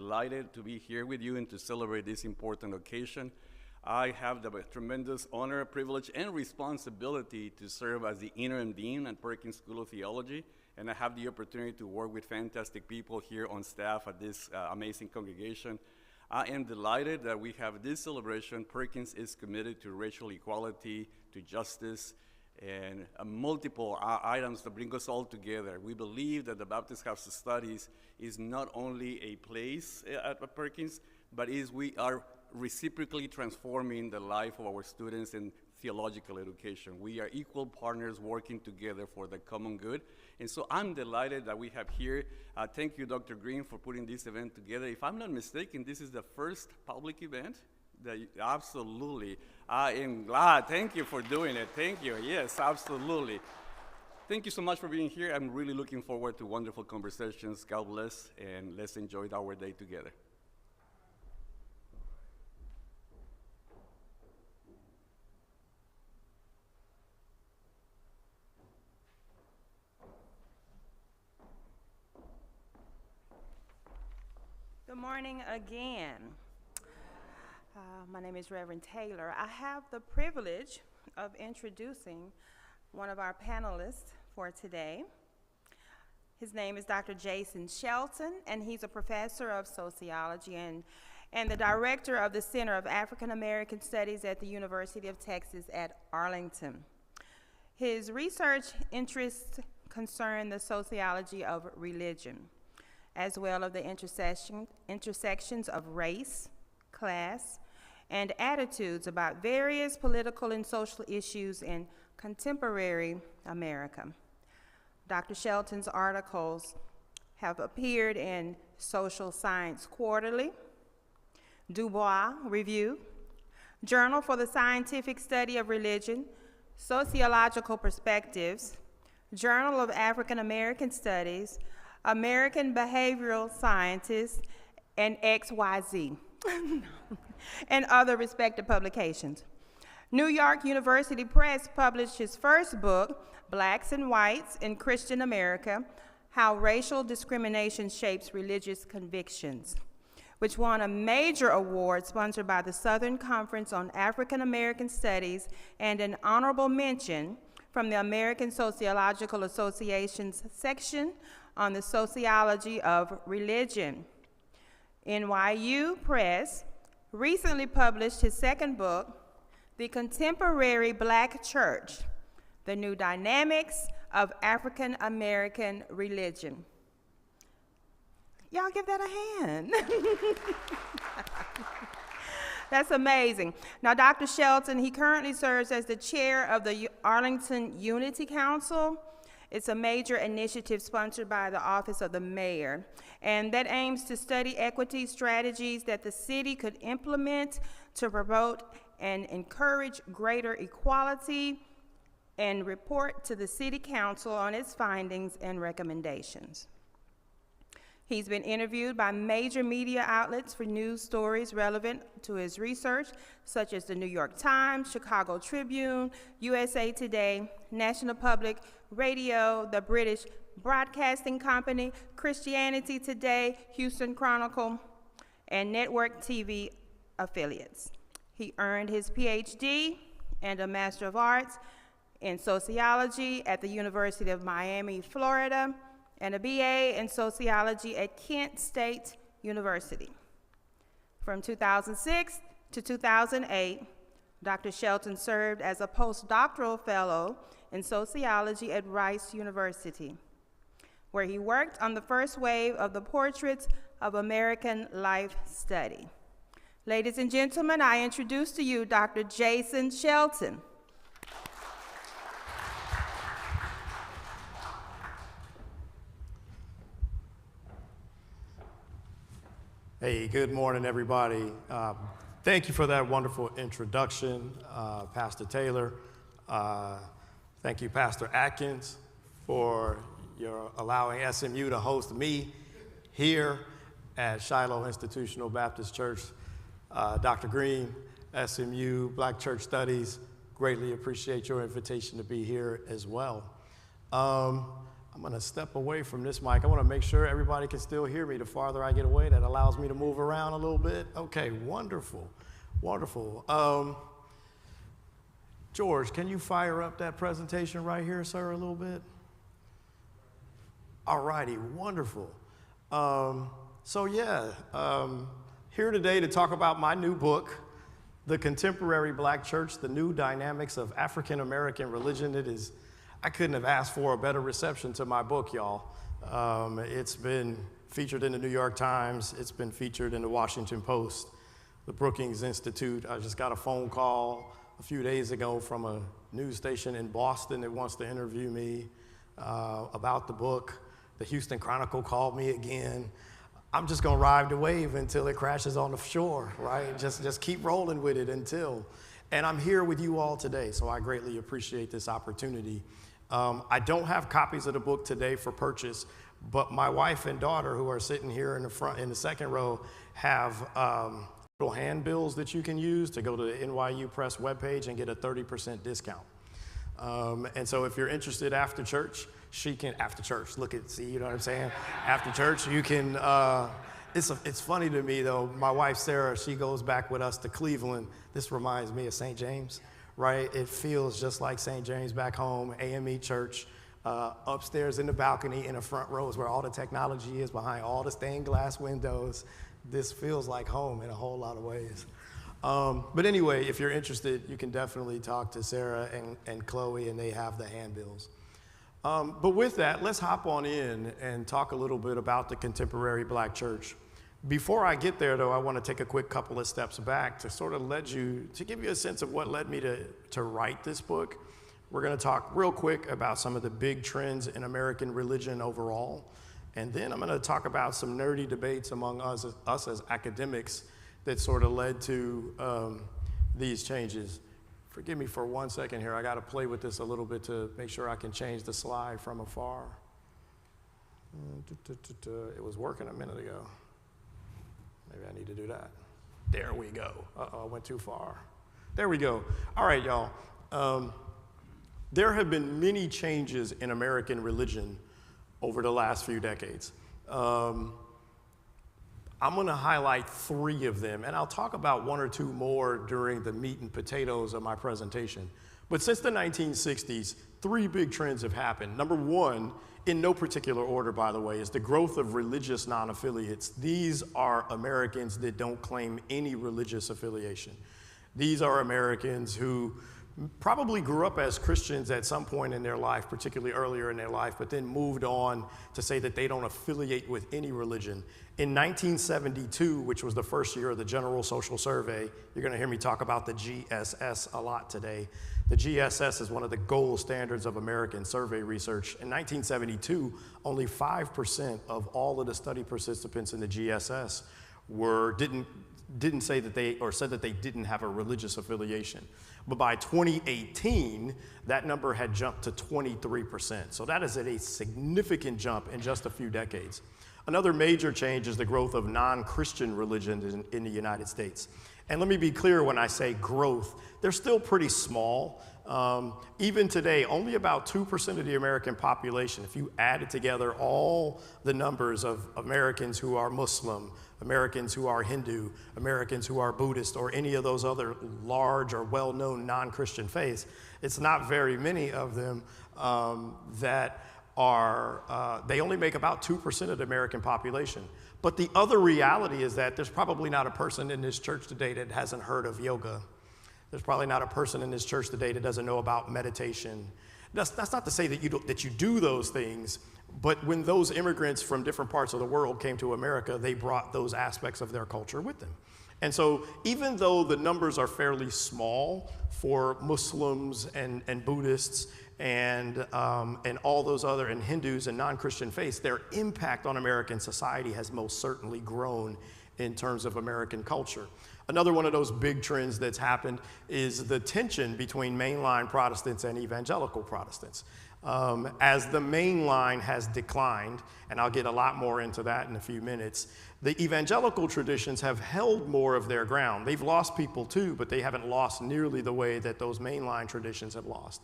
delighted to be here with you and to celebrate this important occasion. I have the tremendous honor, privilege, and responsibility to serve as the interim dean at Perkins School of Theology, and I have the opportunity to work with fantastic people here on staff at this amazing congregation. I am delighted that we have this celebration. Perkins is committed to racial equality, to justice, and multiple items that bring us all together. We believe that the Baptist House of Studies is not only a place at Perkins, but we are reciprocally transforming the life of our students in theological education. We are equal partners working together for the common good. And so I'm delighted that we have here. Thank you, Dr. Green, for putting this event together. If I'm not mistaken, this is the first public event. Absolutely. I am glad. Thank you for doing it. Thank you. Yes, absolutely. Thank you so much for being here. I'm really looking forward to wonderful conversations. God bless, and let's enjoy our day together. Good morning again. My name is Reverend Taylor. I have the privilege of introducing one of our panelists for today. His name is Dr. Jason Shelton, and he's a professor of sociology and the director of the Center of African American Studies at the University of Texas at Arlington. His research interests concern the sociology of religion, as well as the intersections of race, class, and attitudes about various political and social issues in contemporary America. Dr. Shelton's articles have appeared in Social Science Quarterly, Du Bois Review, Journal for the Scientific Study of Religion, Sociological Perspectives, Journal of African American Studies, American Behavioral Scientists, and XYZ, and other respected publications. New York University Press published his first book, Blacks and Whites in Christian America, How Racial Discrimination Shapes Religious Convictions, which won a major award sponsored by the Southern Conference on African American Studies and an honorable mention from the American Sociological Association's section on the Sociology of Religion. NYU Press recently published his second book, The Contemporary Black Church, The New Dynamics of African American Religion. Y'all give that a hand. That's amazing. Now, Dr. Shelton, he currently serves as the chair of the Arlington Unity Council. It's a major initiative sponsored by the Office of the Mayor, and that aims to study equity strategies that the city could implement to promote and encourage greater equality and report to the City Council on its findings and recommendations. He's been interviewed by major media outlets for news stories relevant to his research, such as the New York Times, Chicago Tribune, USA Today, National Public Radio, the British Broadcasting Company, Christianity Today, Houston Chronicle, and network TV affiliates. He earned his PhD and a Master of Arts in Sociology at the University of Miami, Florida, and a BA in Sociology at Kent State University. From 2006 to 2008, Dr. Shelton served as a postdoctoral fellow in sociology at Rice University, where he worked on the first wave of the Portraits of American Life study. Ladies and gentlemen, I introduce to you Dr. Jason Shelton. Hey, good morning, everybody. Thank you for that wonderful introduction, Pastor Taylor. Thank you, Pastor Atkins, for your allowing SMU to host me here at Shiloh Institutional Baptist Church. Dr. Green, SMU, Black Church Studies, greatly appreciate your invitation to be here as well. I'm gonna step away from this mic. I wanna make sure everybody can still hear me. The farther I get away, that allows me to move around a little bit. Okay, wonderful, wonderful. George, can you fire up that presentation right here, sir, a little bit? All righty, wonderful. Here today to talk about my new book, The Contemporary Black Church, The New Dynamics of African American Religion. I couldn't have asked for a better reception to my book, y'all. It's been featured in the New York Times. It's been featured in the Washington Post, the Brookings Institute. I just got a phone call a few days ago from a news station in Boston that wants to interview me about the book. The Houston Chronicle called me again. I'm just gonna ride the wave until it crashes on the shore, right? Just keep rolling with it until. And I'm here with you all today, so I greatly appreciate this opportunity. I don't have copies of the book today for purchase, but my wife and daughter, who are sitting here in the front, in the second row, have little handbills that you can use to go to the NYU Press webpage and get a 30% discount. And so if you're interested after church, see, you know what I'm saying? After church, you can, it's funny to me though, my wife Sarah, she goes back with us to Cleveland. This reminds me of St. James, right? It feels just like St. James back home, AME church, upstairs in the balcony in the front rows where all the technology is, behind all the stained glass windows. This feels like home in a whole lot of ways. But anyway, if you're interested, you can definitely talk to Sarah and Chloe, and they have the handbills. But with that, let's hop on in and talk a little bit about the contemporary Black church. Before I get there, though, I want to take a quick couple of steps back to sort of give you a sense of what led me to write this book. We're going to talk real quick about some of the big trends in American religion overall. And then I'm going to talk about some nerdy debates among us as academics that sort of led to these changes. Forgive me for 1 second here. I got to play with this a little bit to make sure I can change the slide from afar. It was working a minute ago. Maybe I need to do that. There we go. Uh-oh, I went too far. There we go. All right, y'all. There have been many changes in American religion over the last few decades. I'm going to highlight 3 of them, and I'll talk about 1 or 2 more during the meat and potatoes of my presentation. But since the 1960s, 3 big trends have happened. Number 1, in no particular order, by the way, is the growth of religious non-affiliates. These are Americans that don't claim any religious affiliation. These are Americans who probably grew up as Christians at some point in their life, particularly earlier in their life, but then moved on to say that they don't affiliate with any religion. In 1972, which was the first year of the General Social Survey, you're going to hear me talk about the GSS a lot today. The GSS is one of the gold standards of American survey research. In 1972, only 5% of all of the study participants in the GSS didn't say that said that they didn't have a religious affiliation. But by 2018, that number had jumped to 23%. So that is a significant jump in just a few decades. Another major change is the growth of non-Christian religions in the United States. And let me be clear when I say growth, they're still pretty small. Even today, only about 2% of the American population, if you added together all the numbers of Americans who are Muslim, Americans who are Hindu, Americans who are Buddhist, or any of those other large or well-known non-Christian faiths, it's not very many of them that are, they only make about 2% of the American population. But the other reality is that there's probably not a person in this church today that hasn't heard of yoga. There's probably not a person in this church today that doesn't know about meditation. That's not to say that you do those things, but when those immigrants from different parts of the world came to America, they brought those aspects of their culture with them. And so even though the numbers are fairly small for Muslims and Buddhists and all those other, and Hindus and non-Christian faiths, their impact on American society has most certainly grown in terms of American culture. Another one of those big trends that's happened is the tension between mainline Protestants and evangelical Protestants. As the mainline has declined, and I'll get a lot more into that in a few minutes, the evangelical traditions have held more of their ground. They've lost people too, but they haven't lost nearly the way that those mainline traditions have lost.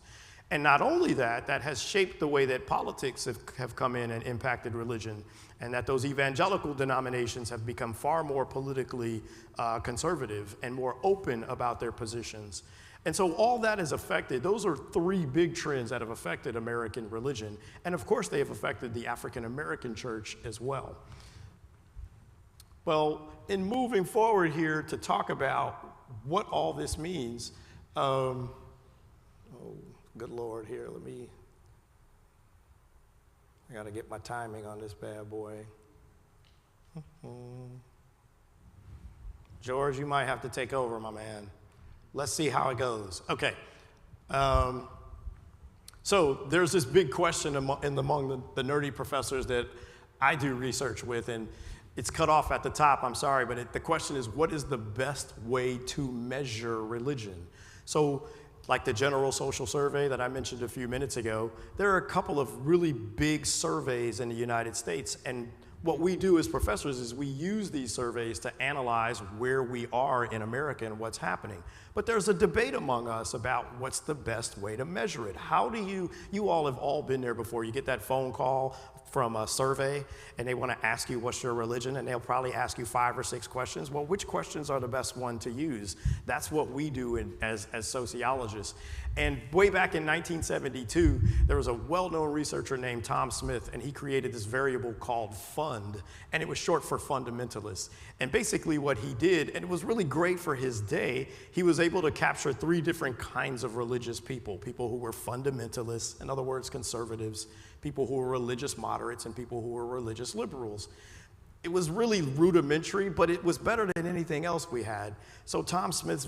And not only that, that has shaped the way that politics have come in and impacted religion, and that those evangelical denominations have become far more politically conservative and more open about their positions. And so all that has affected, those are three big trends that have affected American religion. And of course, they have affected the African American church as well. Well, in moving forward here to talk about what all this means, oh, good Lord, here, I gotta get my timing on this bad boy. George, you might have to take over, my man. Let's see how it goes. Okay. So there's this big question among the nerdy professors that I do research with, and it's cut off at the top, I'm sorry, but the question is, what is the best way to measure religion? So, like the General Social Survey that I mentioned a few minutes ago, there are a couple of really big surveys in the United States, and what we do as professors is we use these surveys to analyze where we are in America and what's happening. But there's a debate among us about what's the best way to measure it. How do you all have all been there before. You get that phone call from a survey and they want to ask you what's your religion, and they'll probably ask you 5 or 6 questions. Well, which questions are the best one to use? That's what we do as sociologists. And way back in 1972, there was a well-known researcher named Tom Smith, and he created this variable called FUND, and it was short for fundamentalist. And basically what he did, and it was really great for his day, he was able to capture 3 different kinds of religious people. People who were fundamentalists, in other words, conservatives, people who were religious moderates, and people who were religious liberals. It was really rudimentary, but it was better than anything else we had. So Tom Smith's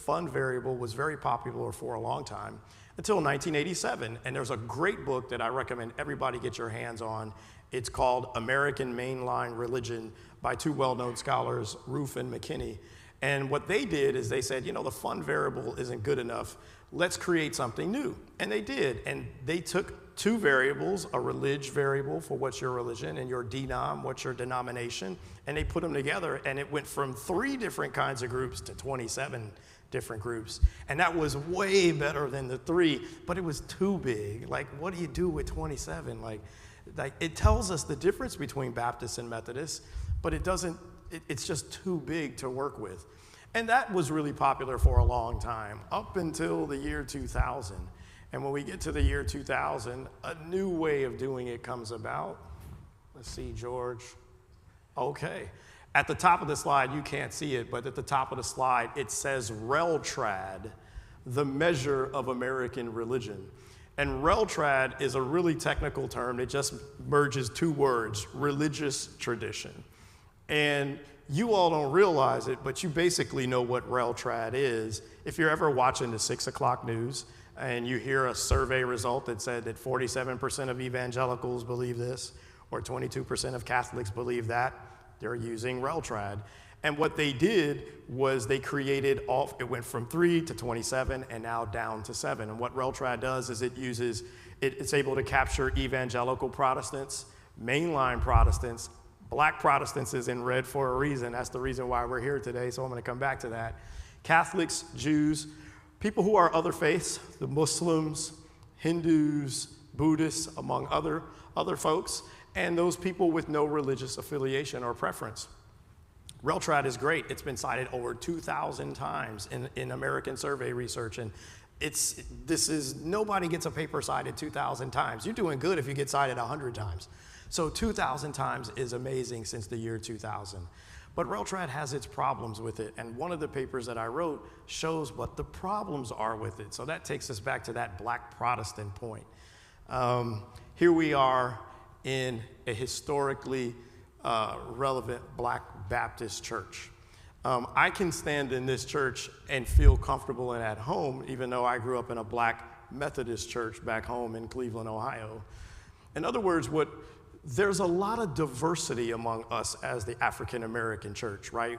FUND variable was very popular for a long time, until 1987. And there's a great book that I recommend everybody get your hands on. It's called American Mainline Religion by 2 well-known scholars, Roof and McKinney. And what they did is they said, the FUND variable isn't good enough. Let's create something new. And they did. And they took 2 variables, a relig variable for what's your religion, and your denom, what's your denomination, and they put them together, and it went from 3 different kinds of groups to 27 different groups. And that was way better than the 3, but it was too big. Like, what do you do with 27? Like it tells us the difference between Baptists and Methodists, but it's just too big to work with. And that was really popular for a long time, up until the year 2000. And when we get to the year 2000, a new way of doing it comes about. Let's see, George. Okay. At the top of the slide, you can't see it, but at the top of the slide, it says RELTRAD, the measure of American religion. And RELTRAD is a really technical term. It just merges 2 words, religious tradition. And you all don't realize it, but you basically know what RELTRAD is. If you're ever watching the 6 o'clock news, and you hear a survey result that said that 47% of evangelicals believe this, or 22% of Catholics believe that, they're using RELTRAD. And what they did was they created it went from 3 to 27 and now down to 7. And what RELTRAD does is it's able to capture evangelical Protestants, mainline Protestants. Black Protestants is in red for a reason. That's the reason why we're here today, so I'm going to come back to that. Catholics, Jews, people who are other faiths, the Muslims, Hindus, Buddhists, among other folks, and those people with no religious affiliation or preference. RELTRAD is great. It's been cited over 2,000 times in American survey research, and nobody gets a paper cited 2,000 times. You're doing good if you get cited 100 times. So 2,000 times is amazing since the year 2000. But RELTRAD has its problems with it, and one of the papers that I wrote shows what the problems are with it. So that takes us back to that Black Protestant point. Here we are in a historically relevant Black Baptist church. I can stand in this church and feel comfortable and at home, even though I grew up in a Black Methodist church back home in Cleveland, Ohio. In other words, there's a lot of diversity among us as the African American church, right?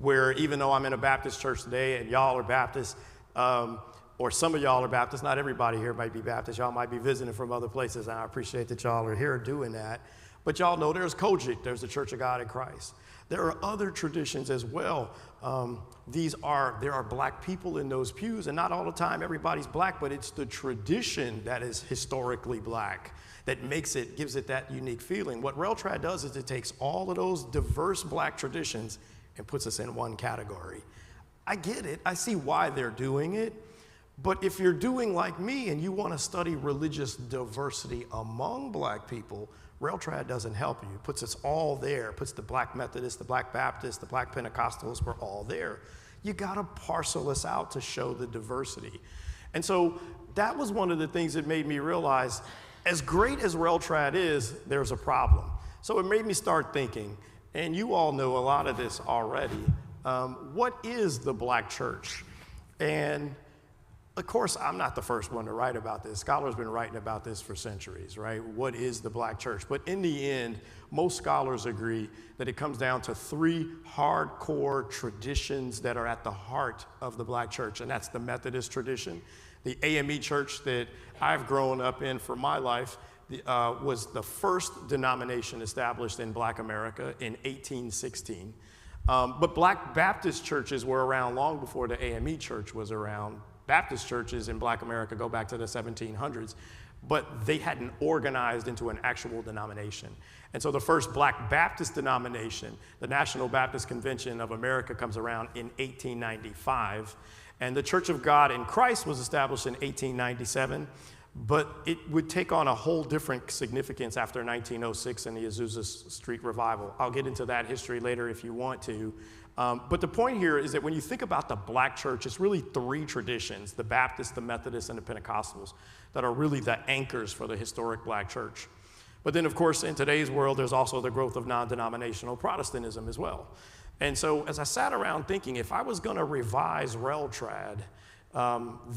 Where even though I'm in a Baptist church today and y'all are Baptist, or some of y'all are Baptist, not everybody here might be Baptist, y'all might be visiting from other places, and I appreciate that y'all are here doing that. But y'all know there's Kojic, there's the Church of God in Christ. There are other traditions as well. There are black people in those pews, and not all the time everybody's black, but it's the tradition that is historically black that gives it that unique feeling. What RelTrad does is it takes all of those diverse black traditions and puts us in one category. I get it, I see why they're doing it, but if you're doing like me and you want to study religious diversity among black people, RelTrad doesn't help you. It puts us all there, puts the black Methodists, the black Baptists, the black Pentecostals, we're all there. You gotta parcel us out to show the diversity. And so that was one of the things that made me realize, as great as RelTrad is, there's a problem. So it made me start thinking, and you all know a lot of this already, what is the black church? And of course, I'm not the first one to write about this. Scholars have been writing about this for centuries, right? What is the black church? But in the end, most scholars agree that it comes down to three hardcore traditions that are at the heart of the black church, and that's the Methodist tradition. The AME church that I've grown up in for my life was the first denomination established in black America in 1816. But black Baptist churches were around long before the AME church was around. Baptist churches in black America go back to the 1700s, but they hadn't organized into an actual denomination. And so the first black Baptist denomination, the National Baptist Convention of America, comes around in 1895. And the Church of God in Christ was established in 1897, but it would take on a whole different significance after 1906 and the Azusa Street Revival. I'll get into that history later if you want to. But the point here is that when you think about the black church, it's really three traditions, the Baptists, the Methodists, and the Pentecostals, that are really the anchors for the historic black church. But then, of course, in today's world, there's also the growth of non-denominational Protestantism as well. And so as I sat around thinking, if I was gonna revise RelTrad,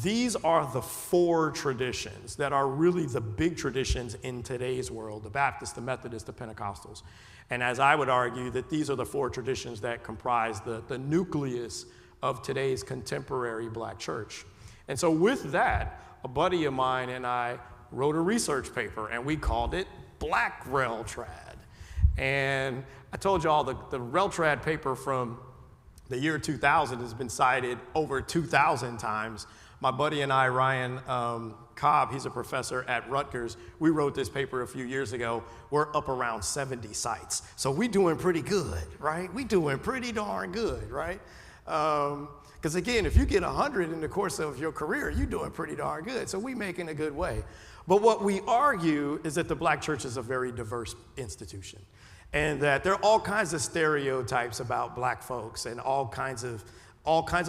these are the four traditions that are really the big traditions in today's world, the Baptists, the Methodists, the Pentecostals. And as I would argue, that these are the four traditions that comprise the nucleus of today's contemporary black church. And so with that, a buddy of mine and I wrote a research paper, and we called it Black RelTrad. And I told y'all the RelTrad paper from the year 2000 has been cited over 2,000 times. My buddy and I, Ryan Cobb, he's a professor at Rutgers. We wrote this paper a few years ago. We're up around 70 sites. So we doing pretty good, right? We doing pretty darn good, right? Because again, if you get 100 in the course of your career, you're doing pretty darn good. So we making a good way. But what we argue is that the black church is a very diverse institution, and that there are all kinds of stereotypes about black folks and all kinds of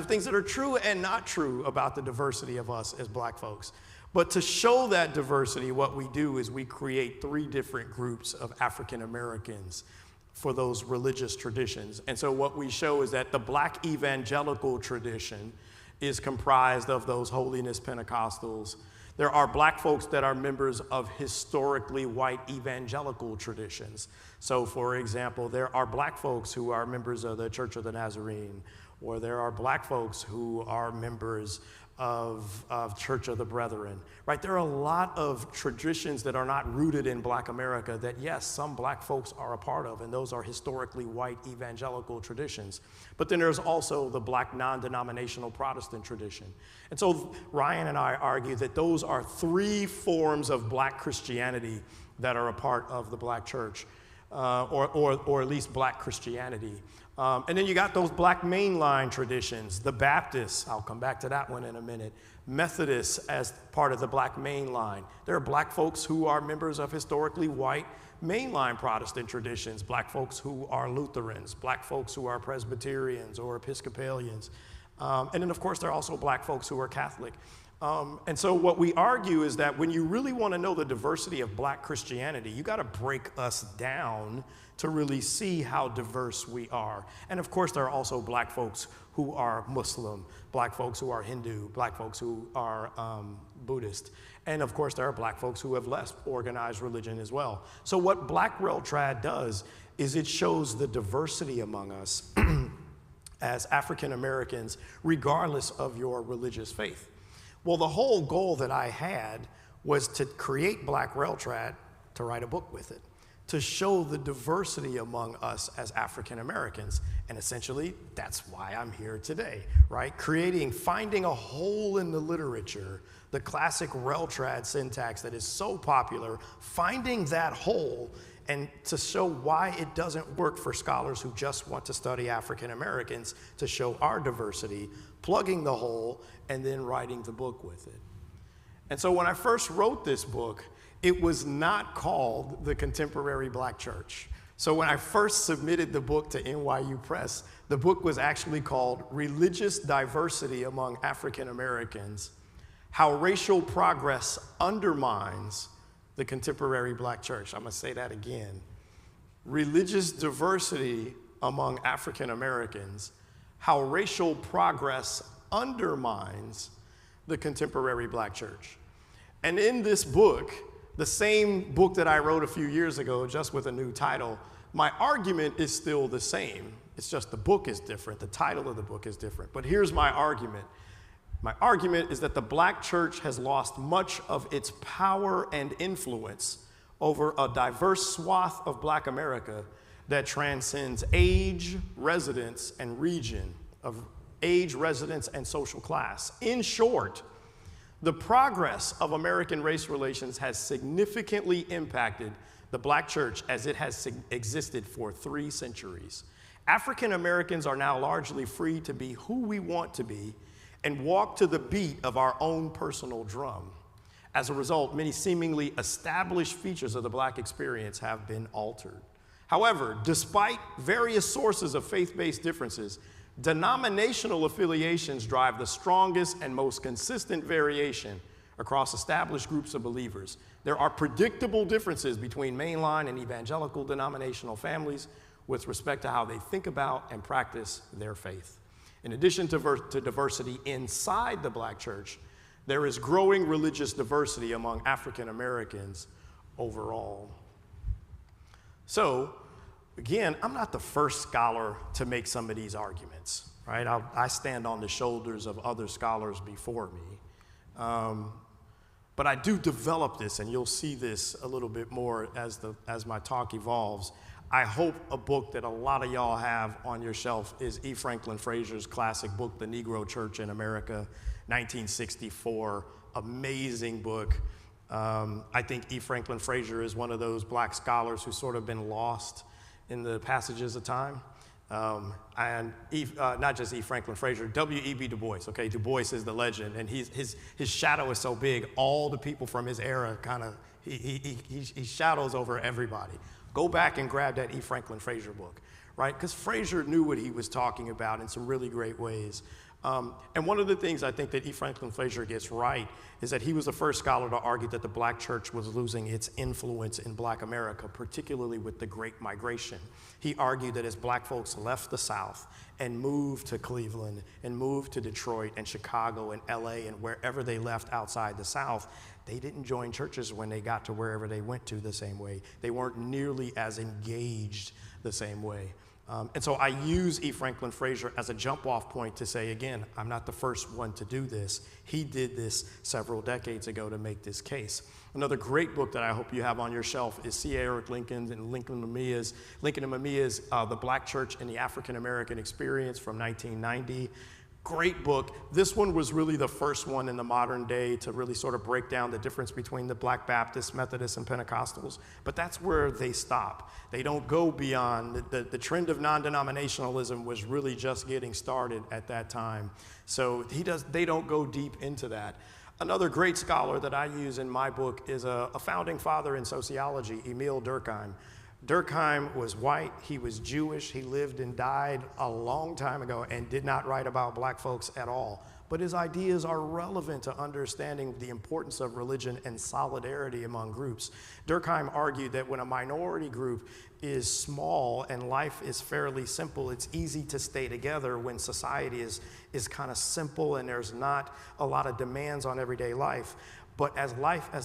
things that are true and not true about the diversity of us as black folks. But to show that diversity, what we do is we create three different groups of African Americans for those religious traditions. And so what we show is that the black evangelical tradition is comprised of those holiness Pentecostals. There are black folks that are members of historically white evangelical traditions. So for example, there are black folks who are members of the Church of the Nazarene, or there are black folks who are members of Church of the Brethren, right? There are a lot of traditions that are not rooted in black America that, yes, some black folks are a part of, and those are historically white evangelical traditions. But then there's also the black non-denominational Protestant tradition. And so Ryan and I argue that those are three forms of black Christianity that are a part of the black church, or at least black Christianity. And then you got those black mainline traditions, the Baptists, I'll come back to that one in a minute, Methodists as part of the black mainline. There are black folks who are members of historically white mainline Protestant traditions, black folks who are Lutherans, black folks who are Presbyterians or Episcopalians. And then of course there are also black folks who are Catholic. And so what we argue is that when you really want to know the diversity of black Christianity, you got to break us down to really see how diverse we are. And of course, there are also black folks who are Muslim, black folks who are Hindu, black folks who are Buddhist. And of course, there are black folks who have less organized religion as well. So what Black RelTrad does is it shows the diversity among us as African Americans, regardless of your religious faith. Well, the whole goal that I had was to create Black RelTrad, to write a book with it. to show the diversity among us as African Americans. And essentially, that's why I'm here today, right? Finding a hole in the literature, the classic rel-trad syntax that is so popular, finding that hole and to show why it doesn't work for scholars who just want to study African Americans, to show our diversity, plugging the hole, and then writing the book with it. And so when I first wrote this book, it was not called The Contemporary Black Church. So when I first submitted the book to NYU Press, the book was actually called Religious Diversity Among African Americans: How Racial Progress Undermines the Contemporary Black Church. I'm gonna say that again. Religious Diversity Among African Americans: How Racial Progress Undermines the Contemporary Black Church. And in this book, the same book that I wrote a few years ago, just with a new title, my argument is still the same. It's just the book is different. The title of the book is different. But here's my argument. My argument is that the Black church has lost much of its power and influence over a diverse swath of Black America that transcends age, residence, and region, of age, residence, and social class. In short, the progress of American race relations has significantly impacted the Black church as it has existed for 3 centuries. African Americans are now largely free to be who we want to be and walk to the beat of our own personal drum. As a result, many seemingly established features of the Black experience have been altered. However, despite various sources of faith-based differences, denominational affiliations drive the strongest and most consistent variation across established groups of believers. There are predictable differences between mainline and evangelical denominational families with respect to how they think about and practice their faith. In addition to diversity inside the Black church, there is growing religious diversity among African Americans overall. So, again, I'm not the first scholar to make some of these arguments, right? I stand on the shoulders of other scholars before me. But I do develop this, and you'll see this a little bit more as my talk evolves. I hope a book that a lot of y'all have on your shelf is E. Franklin Frazier's classic book, The Negro Church in America, 1964. Amazing book. I think E. Franklin Frazier is one of those Black scholars who's sort of been lost in the passages of time. And not just E. Franklin Frazier, W.E.B. Du Bois. Okay, Du Bois is the legend, and his shadow is so big, all the people from his era kind of, he shadows over everybody. Go back and grab that E. Franklin Frazier book, right? Because Frazier knew what he was talking about in some really great ways. And one of the things I think that E. Franklin Frazier gets right is that he was the first scholar to argue that the Black church was losing its influence in Black America, particularly with the Great Migration. He argued that as Black folks left the South and moved to Cleveland and moved to Detroit and Chicago and LA and wherever they left outside the South, they didn't join churches when they got to wherever they went to the same way. They weren't nearly as engaged the same way. And so I use E. Franklin Frazier as a jump-off point to say, again, I'm not the first one to do this. He did this several decades ago to make this case. Another great book that I hope you have on your shelf is C. Eric Lincoln's and Lincoln and Mamiya's The Black Church and the African American Experience from 1990. Great book. This one was really the first one in the modern day to really sort of break down the difference between the Black Baptists, Methodists, and Pentecostals. But that's where they stop. They don't go beyond. The trend of non-denominationalism was really just getting started at that time. So they don't go deep into that. Another great scholar that I use in my book is a founding father in sociology, Emil Durkheim. Durkheim was white, he was Jewish, he lived and died a long time ago and did not write about Black folks at all. But his ideas are relevant to understanding the importance of religion and solidarity among groups. Durkheim argued that when a minority group is small and life is fairly simple, it's easy to stay together when society is kind of simple and there's not a lot of demands on everyday life. But as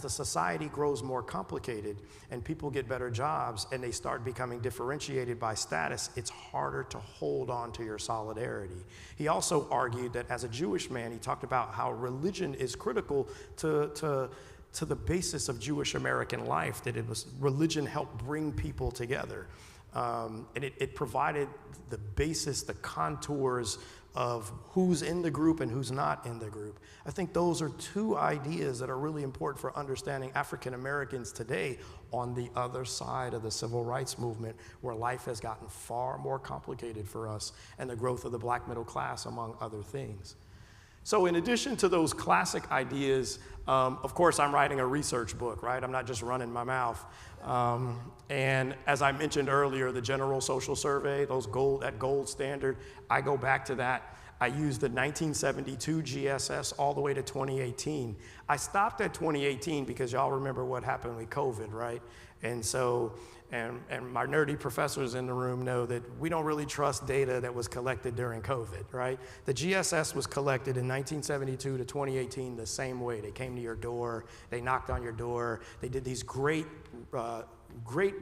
the society grows more complicated and people get better jobs and they start becoming differentiated by status, it's harder to hold on to your solidarity. He also argued that as a Jewish man, he talked about how religion is critical to to the basis of Jewish American life, that religion helped bring people together. And it provided the basis, the contours of who's in the group and who's not in the group. I think those are two ideas that are really important for understanding African Americans today on the other side of the civil rights movement, where life has gotten far more complicated for us, and the growth of the black middle class, among other things. So in addition to those classic ideas, of course, I'm writing a research book, right? I'm not just running my mouth. And as I mentioned earlier, the General Social Survey, that gold standard, I go back to that. I used the 1972 GSS all the way to 2018. I stopped at 2018 because y'all remember what happened with COVID, right? And so, and my nerdy professors in the room know that we don't really trust data that was collected during COVID, right? The GSS was collected in 1972 to 2018 the same way. They came to your door, they knocked on your door, they did these great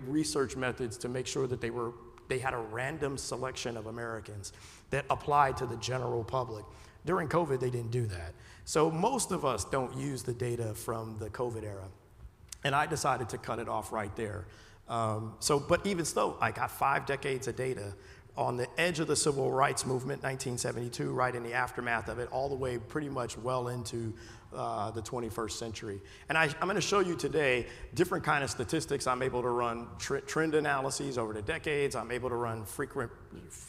research methods to make sure that they had a random selection of Americans that applied to the general public. During COVID, they didn't do that. So most of us don't use the data from the COVID era. And I decided to cut it off right there. But even so, I got 5 decades of data on the edge of the civil rights movement, 1972, right in the aftermath of it, all the way pretty much well into the 21st century. And I'm going to show you today different kind of statistics. I'm able to run trend analyses over the decades. I'm able to run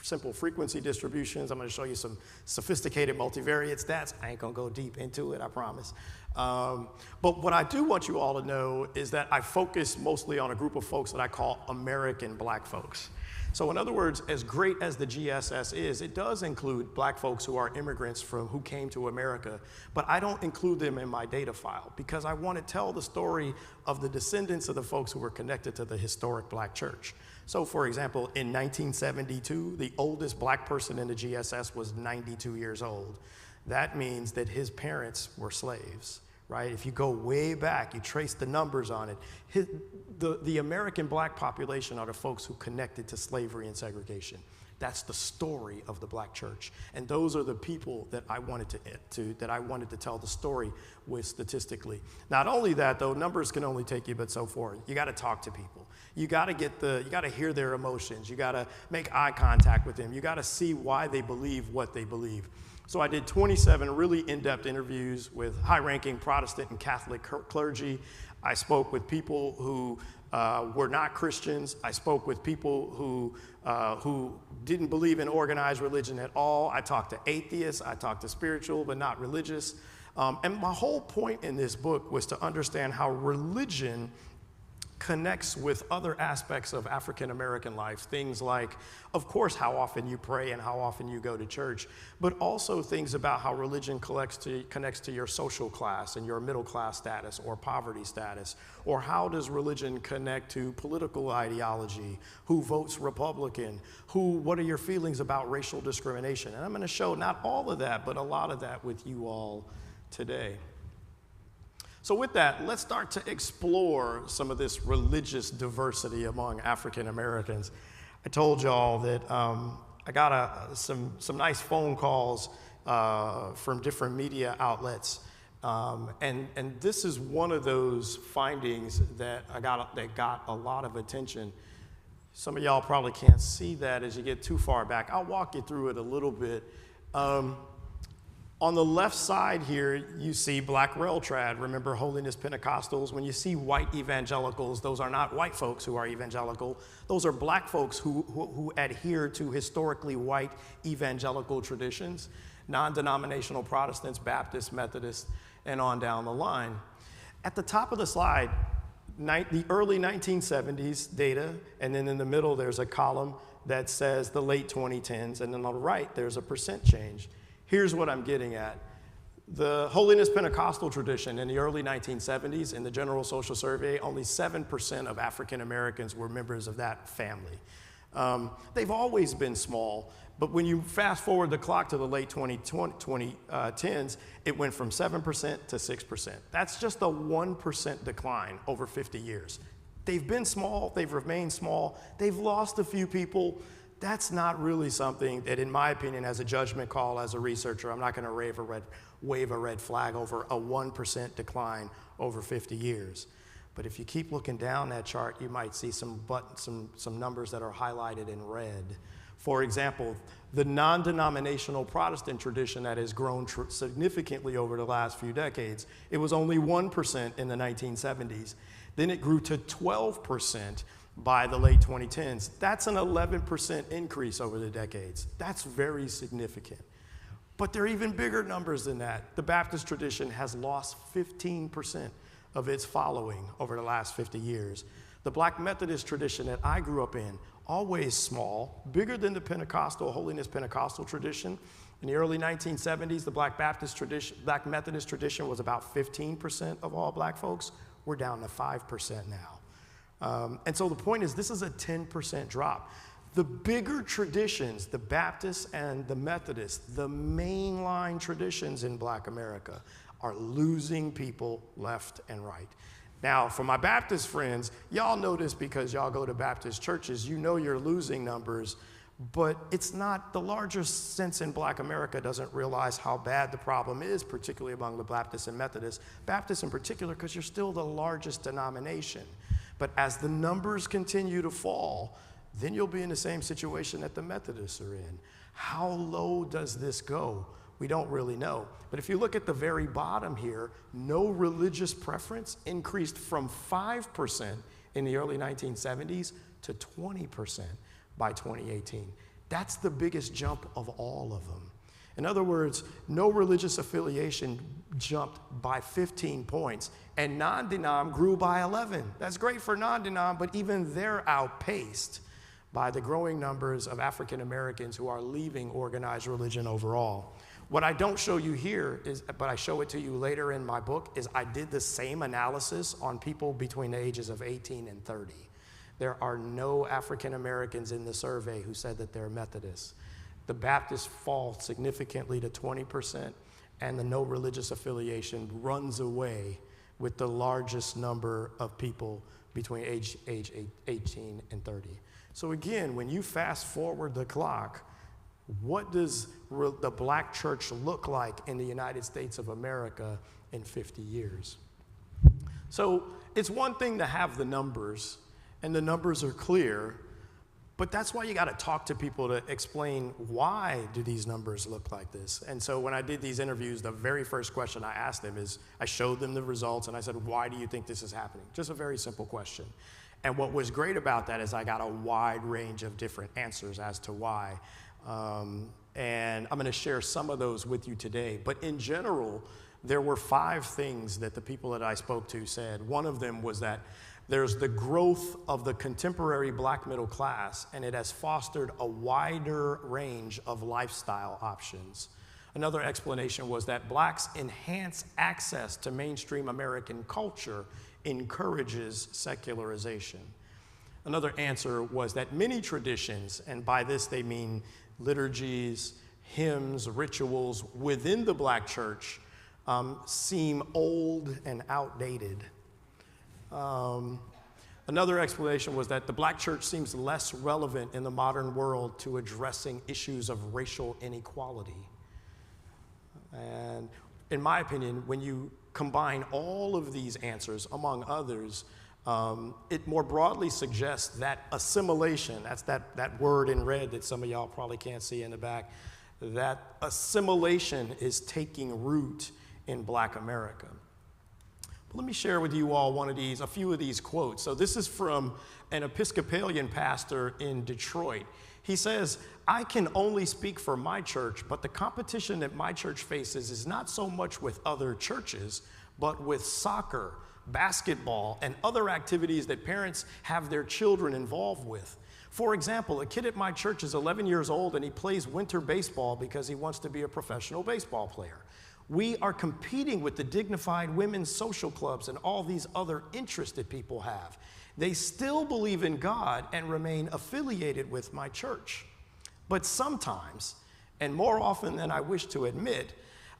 simple frequency distributions. I'm going to show you some sophisticated multivariate stats. I ain't going to go deep into it, I promise. But what I do want you all to know is that I focus mostly on a group of folks that I call American black folks. So in other words, as great as the GSS is, it does include black folks who are immigrants who came to America, but I don't include them in my data file because I want to tell the story of the descendants of the folks who were connected to the historic black church. So for example, in 1972, the oldest black person in the GSS was 92 years old. That means that his parents were slaves. Right? If you go way back, you trace the numbers on it, the American black population are the folks who connected to slavery and segregation. That's the story of the black church. And those are the people that I wanted to tell the story with statistically. Not only that though, numbers can only take you but so far. You gotta talk to people. You gotta hear their emotions. You gotta make eye contact with them. You gotta see why they believe what they believe. So I did 27 really in-depth interviews with high-ranking Protestant and Catholic clergy. I spoke with people who were not Christians. I spoke with people who didn't believe in organized religion at all. I talked to atheists. I talked to spiritual but not religious. And my whole point in this book was to understand how religion connects with other aspects of African American life, things like, of course, how often you pray and how often you go to church, but also things about how religion connects to your social class and your middle class status or poverty status, or how does religion connect to political ideology, who votes Republican, what are your feelings about racial discrimination? And I'm going to show not all of that, but a lot of that with you all today. So with that, let's start to explore some of this religious diversity among African Americans. I told y'all that I got some nice phone calls from different media outlets, and this is one of those findings that got a lot of attention. Some of y'all probably can't see that as you get too far back. I'll walk you through it a little bit. On the left side here, you see black rail trad. Remember Holiness Pentecostals? When you see white evangelicals, those are not white folks who are evangelical. Those are black folks who adhere to historically white evangelical traditions, non-denominational Protestants, Baptists, Methodists, and on down the line. At the top of the slide, the early 1970s data, and then in the middle there's a column that says the late 2010s, and then on the right there's a percent change. Here's what I'm getting at. The Holiness Pentecostal tradition in the early 1970s, in the General Social Survey, only 7% of African Americans were members of that family. They've always been small, but when you fast forward the clock to the late 2010s, it went from 7% to 6%. That's just a 1% decline over 50 years. They've been small, they've remained small, they've lost a few people. that's not really something that, in my opinion, as a judgment call, as a researcher, I'm not going to wave a red flag over a 1% decline over 50 years. But if you keep looking down that chart, you might see some numbers that are highlighted in red. For example, the non-denominational Protestant tradition that has grown significantly over the last few decades, it was only 1% in the 1970s. Then it grew to 12% by the late 2010s. That's an 11% increase over the decades. That's very significant. But there are even bigger numbers than that. The Baptist tradition has lost 15% of its following over the last 50 years. The Black Methodist tradition that I grew up in, always small, bigger than the Pentecostal, Holiness Pentecostal tradition. In the early 1970s, the Black Methodist tradition was about 15% of all black folks. We're down to 5% now. And so the point is, this is a 10% drop. The bigger traditions, the Baptists and the Methodists, the mainline traditions in Black America, are losing people left and right. Now, for my Baptist friends, y'all know this because y'all go to Baptist churches. You know you're losing numbers, but it's not, the larger sense in Black America doesn't realize how bad the problem is, particularly among the Baptists and Methodists. Baptists in particular, because you're still the largest denomination. But as the numbers continue to fall, then you'll be in the same situation that the Methodists are in. How low does this go? We don't really know. But if you look at the very bottom here, no religious preference increased from 5% in the early 1970s to 20% by 2018. That's the biggest jump of all of them. In other words, no religious affiliation jumped by 15 points, and non-denom grew by 11. That's great for non-denom, but even they're outpaced by the growing numbers of African Americans who are leaving organized religion overall. What I don't show you here is, but I show it to you later in my book, is I did the same analysis on people between the ages of 18 and 30. There are no African Americans in the survey who said that they're Methodists. The Baptists fall significantly to 20%, and the no religious affiliation runs away with the largest number of people between age 18 and 30. So again, when you fast forward the clock, what does the Black church look like in the United States of America in 50 years? So it's one thing to have the numbers, and the numbers are clear, but that's why you got to talk to people to explain, why do these numbers look like this? And so when I did these interviews, the very first question I asked them is, I showed them the results and I said, why do you think this is happening? Just a very simple question. And what was great about that is I got a wide range of different answers as to why. And I'm going to share some of those with you today. But in general, there were 5 things that the people that I spoke to said. One of them was that there's the growth of the contemporary Black middle class, and it has fostered a wider range of lifestyle options. Another explanation was that Blacks' enhanced access to mainstream American culture encourages secularization. Another answer was that many traditions, and by this they mean liturgies, hymns, rituals within the Black church, seem old and outdated. Another explanation was that the Black church seems less relevant in the modern world to addressing issues of racial inequality. And in my opinion, when you combine all of these answers, among others, it more broadly suggests that assimilation, that's that word in red that some of y'all probably can't see in the back, that assimilation is taking root in Black America. But let me share with you all a few of these quotes. So this is from an Episcopalian pastor in Detroit. He says, I can only speak for my church, but the competition that my church faces is not so much with other churches, but with soccer, basketball, and other activities that parents have their children involved with. For example, a kid at my church is 11 years old and he plays winter baseball because he wants to be a professional baseball player. We are competing with the dignified women's social clubs and all these other interests that people have. They still believe in God and remain affiliated with my church. But sometimes, and more often than I wish to admit,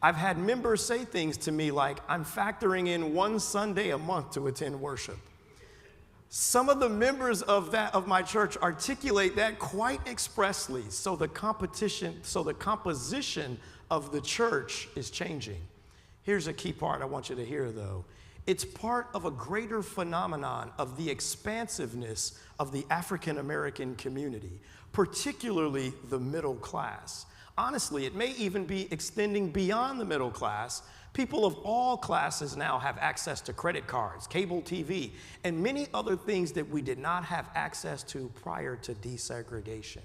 I've had members say things to me like, I'm factoring in one Sunday a month to attend worship. Some of the members of my church articulate that quite expressly. So the composition of the church is changing. Here's a key part I want you to hear, though. It's part of a greater phenomenon of the expansiveness of the African American community, particularly the middle class. Honestly, it may even be extending beyond the middle class. People of all classes now have access to credit cards, cable TV, and many other things that we did not have access to prior to desegregation.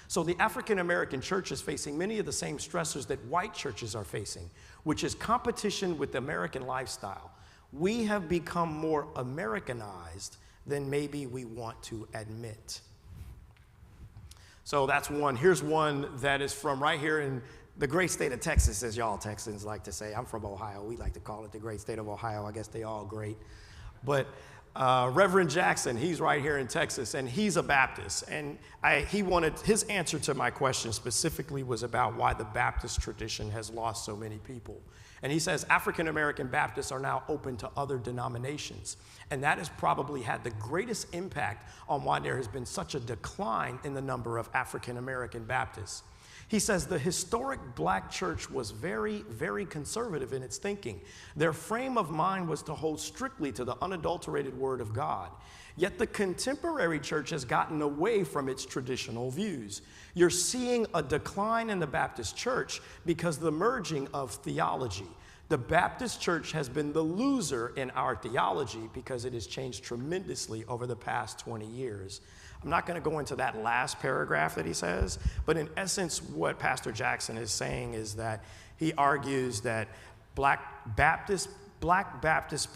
So the African American church is facing many of the same stressors that white churches are facing, which is competition with the American lifestyle. We have become more Americanized than maybe we want to admit. So that's one. Here's one that is from right here in the great state of Texas, as y'all Texans like to say. I'm from Ohio. We like to call it the great state of Ohio. I guess they all great. But Reverend Jackson, he's right here in Texas, and he's a Baptist. And his answer to my question specifically was about why the Baptist tradition has lost so many people. And he says African American Baptists are now open to other denominations. And that has probably had the greatest impact on why there has been such a decline in the number of African American Baptists. He says the historic black church was very, very conservative in its thinking. Their frame of mind was to hold strictly to the unadulterated word of God. Yet the contemporary church has gotten away from its traditional views. You're seeing a decline in the Baptist church because of the merging of theology. The Baptist church has been the loser in our theology because it has changed tremendously over the past 20 years. I'm not going to go into that last paragraph that he says, but in essence, what Pastor Jackson is saying is that he argues that Black Baptist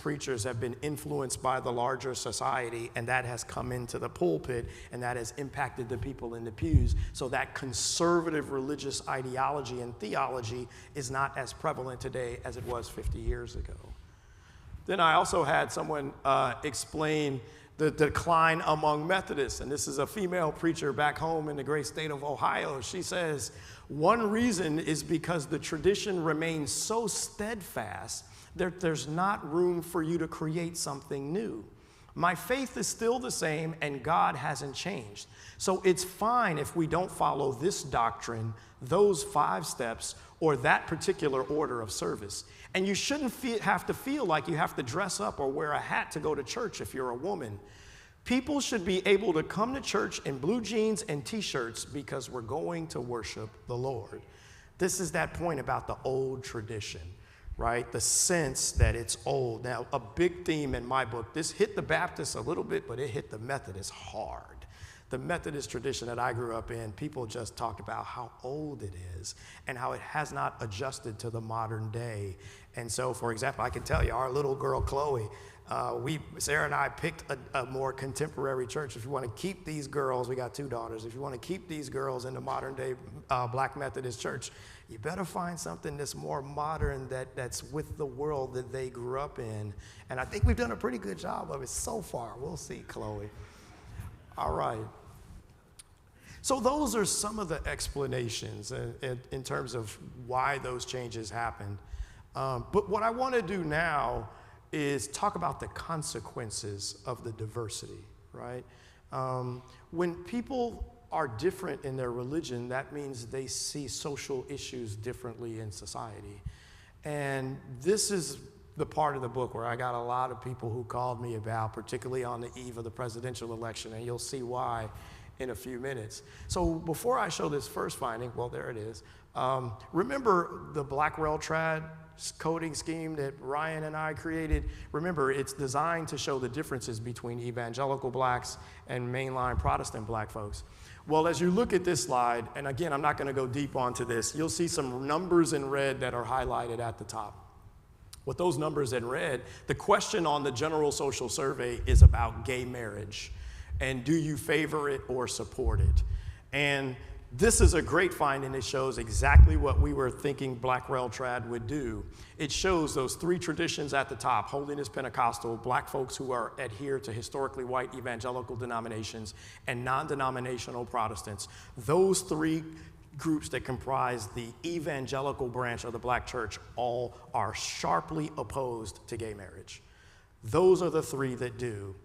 preachers have been influenced by the larger society, and that has come into the pulpit, and that has impacted the people in the pews. So that conservative religious ideology and theology is not as prevalent today as it was 50 years ago. Then I also had someone explain the decline among Methodists, and this is a female preacher back home in the great state of Ohio. She says, one reason is because the tradition remains so steadfast that there's not room for you to create something new. My faith is still the same and God hasn't changed. So it's fine if we don't follow this doctrine, those 5 steps, or that particular order of service. And you shouldn't have to feel like you have to dress up or wear a hat to go to church if you're a woman. People should be able to come to church in blue jeans and t-shirts because we're going to worship the Lord. This is that point about the old tradition, right? The sense that it's old. Now, a big theme in my book, this hit the Baptists a little bit, but it hit the Methodists hard. The Methodist tradition that I grew up in, people just talked about how old it is and how it has not adjusted to the modern day. And so, for example, I can tell you, our little girl, Chloe, Sarah and I picked a more contemporary church. If you want to keep these girls, we got 2 daughters, if you want to keep these girls in the modern day Black Methodist church, you better find something that's more modern, that's with the world that they grew up in. And I think we've done a pretty good job of it so far. We'll see, Chloe. All right. So those are some of the explanations in terms of why those changes happened. But what I want to do now is talk about the consequences of the diversity, right? When people are different in their religion, that means they see social issues differently in society. And this is the part of the book where I got a lot of people who called me about, particularly on the eve of the presidential election, and you'll see why in a few minutes. So before I show this first finding, well, there it is. Remember the Black Rail Trad coding scheme that Ryan and I created? Remember, it's designed to show the differences between evangelical blacks and mainline Protestant black folks. Well, as you look at this slide, and again, I'm not going to go deep onto this, you'll see some numbers in red that are highlighted at the top. With those numbers in red, the question on the General Social Survey is about gay marriage. And do you favor it or support it? And this is a great finding. It shows exactly what we were thinking Black Rail Trad would do. It shows those 3 traditions at the top: Holiness Pentecostal, black folks who adhere to historically white evangelical denominations, and non-denominational Protestants. Those 3 groups that comprise the evangelical branch of the black church all are sharply opposed to gay marriage. Those are the 3 that do.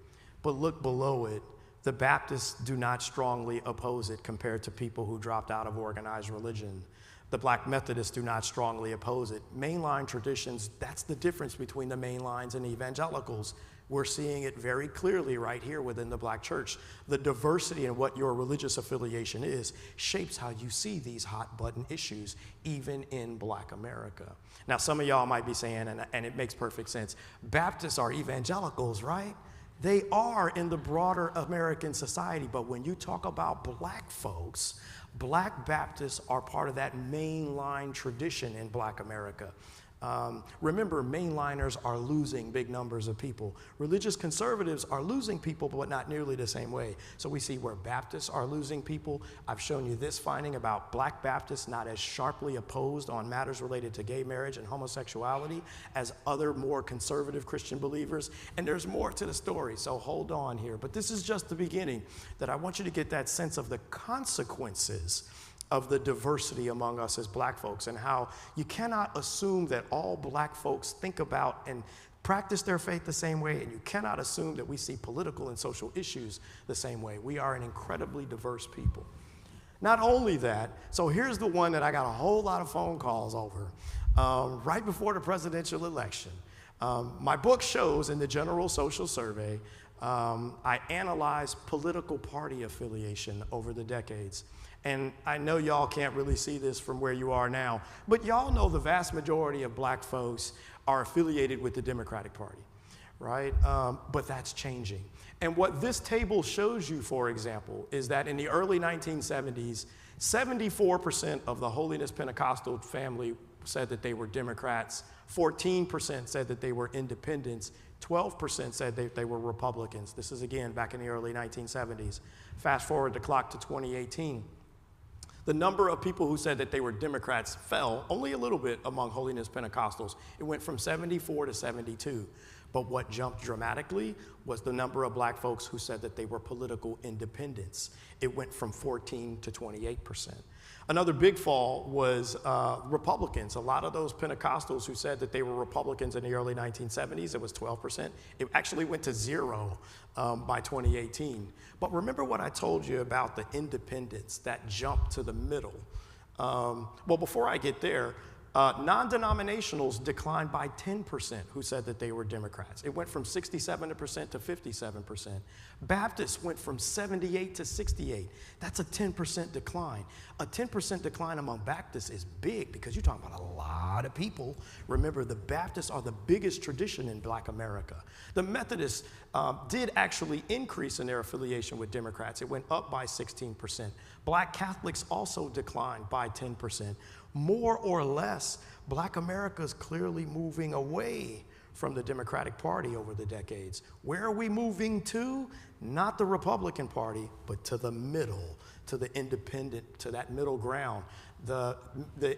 But look below it, the Baptists do not strongly oppose it compared to people who dropped out of organized religion. The Black Methodists do not strongly oppose it. Mainline traditions, that's the difference between the mainlines and evangelicals. We're seeing it very clearly right here within the Black church. The diversity in what your religious affiliation is shapes how you see these hot button issues, even in Black America. Now, some of y'all might be saying, and it makes perfect sense, Baptists are evangelicals, right? They are in the broader American society, but when you talk about Black folks, Black Baptists are part of that mainline tradition in Black America. Remember, mainliners are losing big numbers of people. Religious conservatives are losing people, but not nearly the same way. So we see where Baptists are losing people. I've shown you this finding about Black Baptists not as sharply opposed on matters related to gay marriage and homosexuality as other more conservative Christian believers. And there's more to the story, so hold on here. But this is just the beginning, that I want you to get that sense of the consequences of the diversity among us as Black folks, and how you cannot assume that all Black folks think about and practice their faith the same way, and you cannot assume that we see political and social issues the same way. We are an incredibly diverse people. Not only that, so here's the one that I got a whole lot of phone calls over right before the presidential election. My book shows in the General Social Survey, I analyzed political party affiliation over the decades. And I know y'all can't really see this from where you are now, but y'all know the vast majority of Black folks are affiliated with the Democratic Party, right? But that's changing. And what this table shows you, for example, is that in the early 1970s, 74% of the Holiness Pentecostal family said that they were Democrats, 14% said that they were independents, 12% said that they were Republicans. This is, again, back in the early 1970s. Fast forward the clock to 2018. The number of people who said that they were Democrats fell only a little bit among Holiness Pentecostals. It went from 74 to 72. But what jumped dramatically was the number of Black folks who said that they were political independents. It went from 14 to 28%. Another big fall was Republicans. A lot of those Pentecostals who said that they were Republicans in the early 1970s, it was 12%. It actually went to 0 by 2018. But remember what I told you about the independents that jumped to the middle. Well, before I get there, non-denominationals declined by 10% who said that they were Democrats. It went from 67% to 57%. Baptists went from 78 to 68. That's a 10% decline. A 10% decline among Baptists is big because you're talking about a lot of people. Remember, the Baptists are the biggest tradition in Black America. The Methodists did actually increase in their affiliation with Democrats. It went up by 16%. Black Catholics also declined by 10%. More or less, Black America is clearly moving away from the Democratic Party over the decades. Where are we moving to? Not the Republican Party, but to the middle, to the independent, to that middle ground. The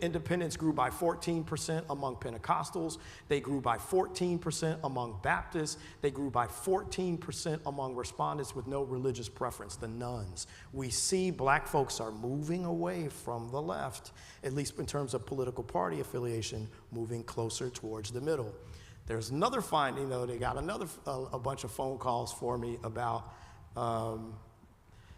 independents grew by 14% among Pentecostals. They grew by 14% among Baptists. They grew by 14% among respondents with no religious preference, the nuns. We see Black folks are moving away from the left, at least in terms of political party affiliation, moving closer towards the middle. There's another finding, though. They got a bunch of phone calls for me about,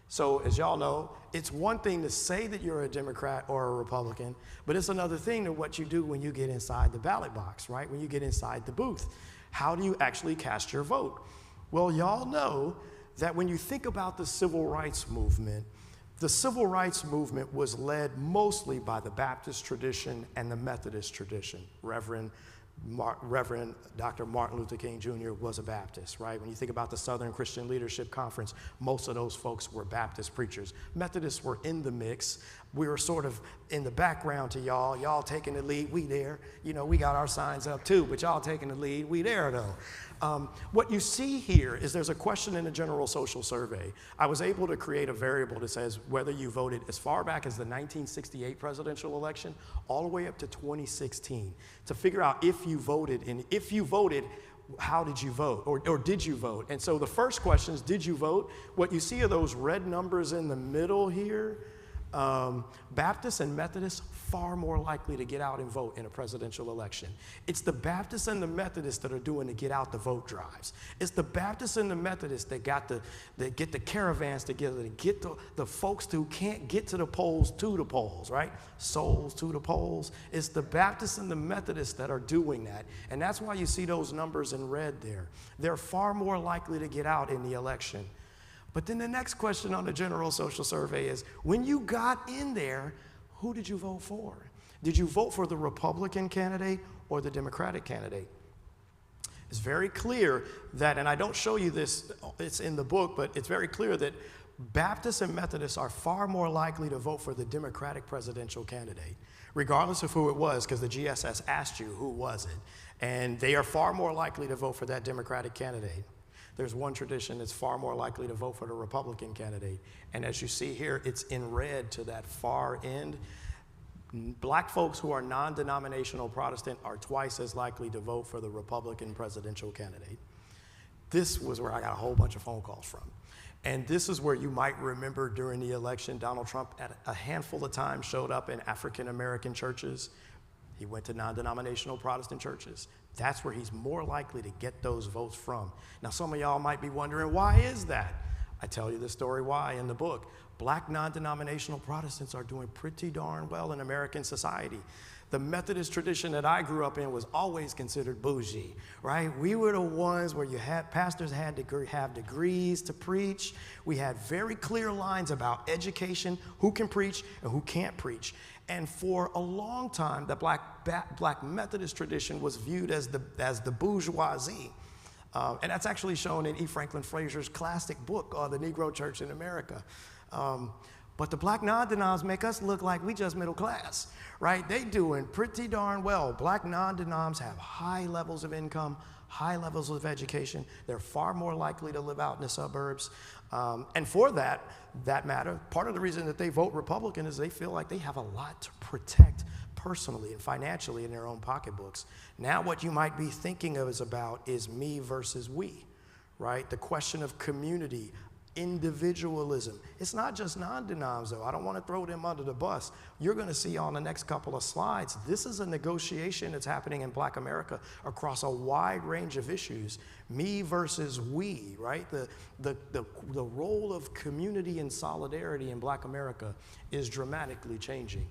so as y'all know, it's one thing to say that you're a Democrat or a Republican, but it's another thing to what you do when you get inside the ballot box, right? When you get inside the booth. How do you actually cast your vote? Well, y'all know that when you think about the civil rights movement was led mostly by the Baptist tradition and the Methodist tradition. Reverend Dr. Martin Luther King Jr. was a Baptist, right? When you think about the Southern Christian Leadership Conference, most of those folks were Baptist preachers. Methodists were in the mix. We were sort of in the background to y'all. Y'all taking the lead, we there. You know, we got our signs up too, but y'all taking the lead, we there though. What you see here is there's a question in the General Social Survey. I was able to create a variable that says whether you voted as far back as the 1968 presidential election all the way up to 2016 to figure out if you voted, and if you voted, how did you vote, or did you vote? And so the first question is, did you vote? What you see are those red numbers in the middle here. Baptists and Methodists far more likely to get out and vote in a presidential election. It's the Baptists and the Methodists that are doing the get out the vote drives. It's the Baptists and the Methodists that get the caravans together to get the folks who can't get to the polls, right? Souls to the polls. It's the Baptists and the Methodists that are doing that. And that's why you see those numbers in red there. They're far more likely to get out in the election. But then the next question on the General Social Survey is, when you got in there, who did you vote for? Did you vote for the Republican candidate or the Democratic candidate? It's very clear that, and I don't show you this, it's in the book, but it's very clear that Baptists and Methodists are far more likely to vote for the Democratic presidential candidate, regardless of who it was, because the GSS asked you who was it. And they are far more likely to vote for that Democratic candidate. There's one tradition that's far more likely to vote for the Republican candidate. And as you see here, it's in red to that far end. Black folks who are non-denominational Protestant are twice as likely to vote for the Republican presidential candidate. This was where I got a whole bunch of phone calls from. And this is where you might remember during the election, Donald Trump at a handful of times showed up in African-American churches. He went to non-denominational Protestant churches. That's where he's more likely to get those votes from. Now, some of y'all might be wondering, why is that? I tell you the story why in the book. Black non-denominational Protestants are doing pretty darn well in American society. The Methodist tradition that I grew up in was always considered bougie, right? We were the ones where pastors had to have degrees to preach. We had very clear lines about education, who can preach and who can't preach. And for a long time, the Black Methodist tradition was viewed as the bourgeoisie. And that's actually shown in E. Franklin Frazier's classic book, The Negro Church in America. But the Black non-denoms make us look like we just middle class, right? They doing pretty darn well. Black non-denoms have high levels of income, high levels of education. They're far more likely to live out in the suburbs. And for that matter, part of the reason that they vote Republican is they feel like they have a lot to protect personally and financially in their own pocketbooks. Now what you might be thinking of is me versus we, right? The question of community, individualism. It's not just non-denoms though. I don't want to throw them under the bus. You're going to see on the next couple of slides, this is a negotiation that's happening in Black America across a wide range of issues. Me versus we, right? The role of community and solidarity in Black America is dramatically changing.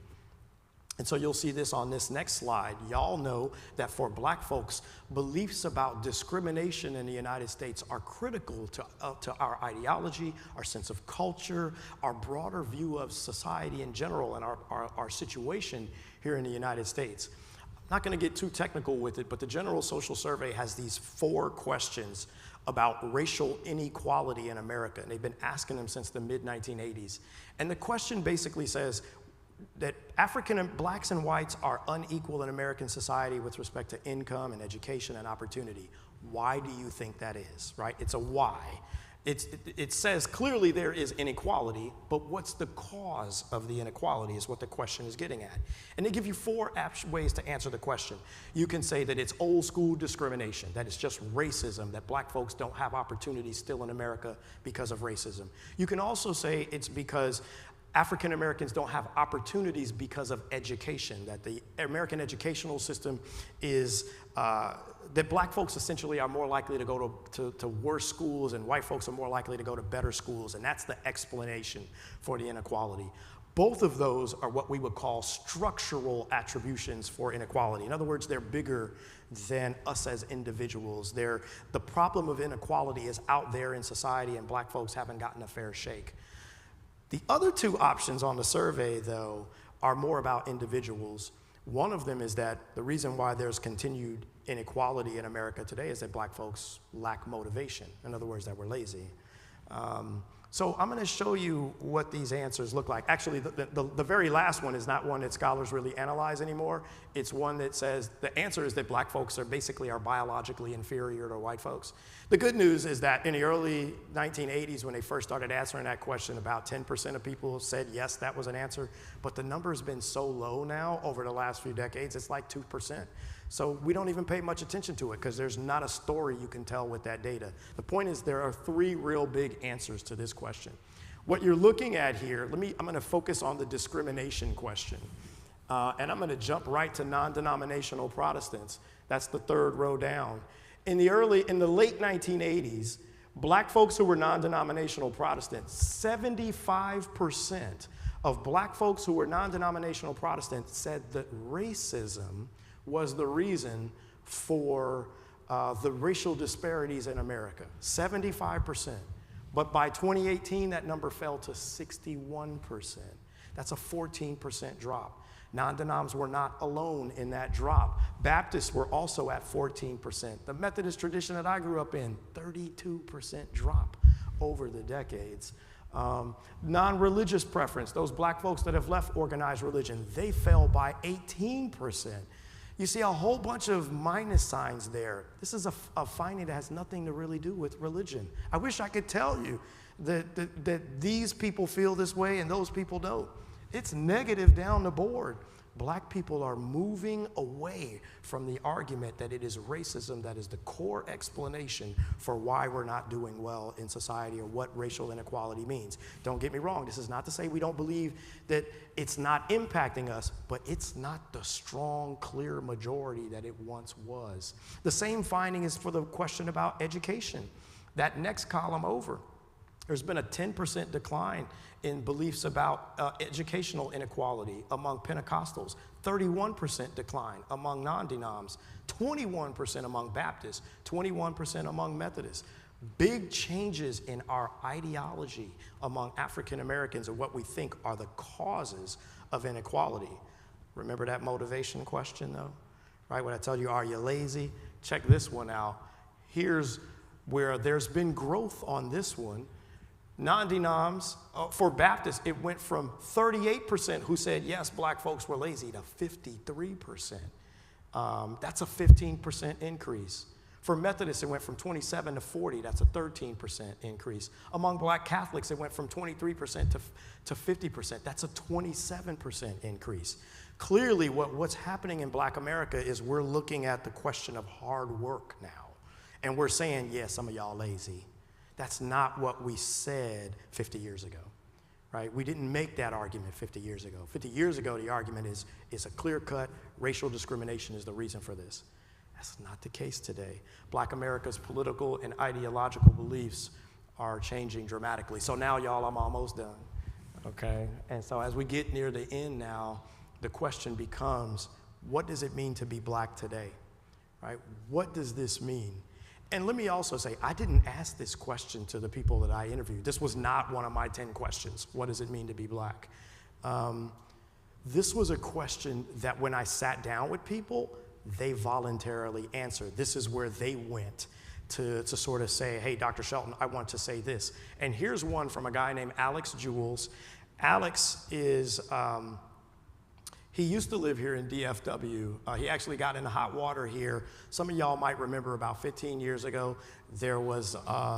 And so you'll see this on this next slide. Y'all know that for Black folks, beliefs about discrimination in the United States are critical to our ideology, our sense of culture, our broader view of society in general, and our situation here in the United States. I'm not going to get too technical with it, but the General Social Survey has these 4 questions about racial inequality in America, and they've been asking them since the mid-1980s. And the question basically says, that Blacks and whites are unequal in American society with respect to income and education and opportunity. Why do you think that is, right? It's a why. It says clearly there is inequality, but what's the cause of the inequality is what the question is getting at. And they give you 4 ways to answer the question. You can say that it's old school discrimination, that it's just racism, that Black folks don't have opportunities still in America because of racism. You can also say it's because African Americans don't have opportunities because of education, that the American educational system is, that Black folks essentially are more likely to go to worse schools and white folks are more likely to go to better schools, and that's the explanation for the inequality. Both of those are what we would call structural attributions for inequality. In other words, they're bigger than us as individuals. The problem of inequality is out there in society, and Black folks haven't gotten a fair shake. The other 2 options on the survey, though, are more about individuals. One of them is that the reason why there's continued inequality in America today is that Black folks lack motivation. In other words, that we're lazy. So I'm going to show you what these answers look like. Actually, the very last one is not one that scholars really analyze anymore. It's one that says the answer is that Black folks are biologically inferior to white folks. The good news is that in the early 1980s, when they first started answering that question, about 10% of people said yes, that was an answer. But the number has been so low now over the last few decades, it's like 2%. So we don't even pay much attention to it because there's not a story you can tell with that data. The point is there are 3 real big answers to this question. What you're looking at here, I'm going to focus on the discrimination question. And I'm going to jump right to non-denominational Protestants. That's the third row down. In the late 1980s, black folks who were non-denominational Protestants, 75% of black folks who were non-denominational Protestants said that racism was the reason for the racial disparities in America. 75%. But by 2018, that number fell to 61%. That's a 14% drop. Non-denoms were not alone in that drop. Baptists were also at 14%. The Methodist tradition that I grew up in, 32% drop over the decades. Non-religious preference, those black folks that have left organized religion, they fell by 18%. You see a whole bunch of minus signs there. This is a finding that has nothing to really do with religion. I wish I could tell you that these people feel this way and those people don't. It's negative down the board. Black people are moving away from the argument that it is racism that is the core explanation for why we're not doing well in society or what racial inequality means. Don't get me wrong, this is not to say we don't believe that it's not impacting us, but it's not the strong, clear majority that it once was. The same finding is for the question about education. That next column over. There's been a 10% decline in beliefs about educational inequality among Pentecostals, 31% decline among non-denoms, 21% among Baptists, 21% among Methodists. Big changes in our ideology among African Americans of what we think are the causes of inequality. Remember that motivation question though? Right, when I tell you, are you lazy? Check this one out. Here's where there's been growth on this one. Non-denoms, for Baptists, it went from 38% who said, yes, black folks were lazy, to 53%. That's a 15% increase. For Methodists, it went from 27 to 40. That's a 13% increase. Among black Catholics, it went from 23% to 50%. That's a 27% increase. Clearly, what's happening in black America is we're looking at the question of hard work now. And we're saying, yeah, some of y'all lazy. That's not what we said 50 years ago, right? We didn't make that argument 50 years ago. 50 years ago, the argument is a clear-cut racial discrimination is the reason for this. That's not the case today. Black America's political and ideological beliefs are changing dramatically. So now, y'all, I'm almost done, okay? And so as we get near the end now, the question becomes, what does it mean to be black today, right? What does this mean? And let me also say, I didn't ask this question to the people that I interviewed. This was not one of my 10 questions. What does it mean to be black? This was a question that when I sat down with people, they voluntarily answered. This is where they went to sort of say, hey, Dr. Shelton, I want to say this. And here's one from a guy named Alex Jules. Alex is... he used to live here in DFW. He actually got into hot water here. Some of y'all might remember about 15 years ago, there was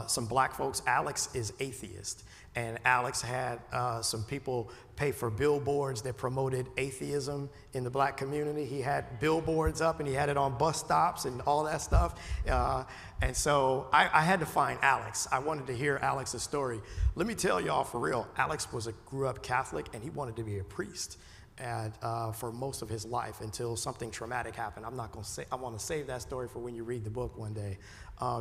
some black folks. Alex is atheist. And Alex had some people pay for billboards that promoted atheism in the black community. He had billboards up and he had it on bus stops and all that stuff. And so I had to find Alex. I wanted to hear Alex's story. Let me tell y'all for real, Alex grew up Catholic and he wanted to be a priest. And for most of his life until something traumatic happened. I'm not going to say, I want to save that story for when you read the book one day.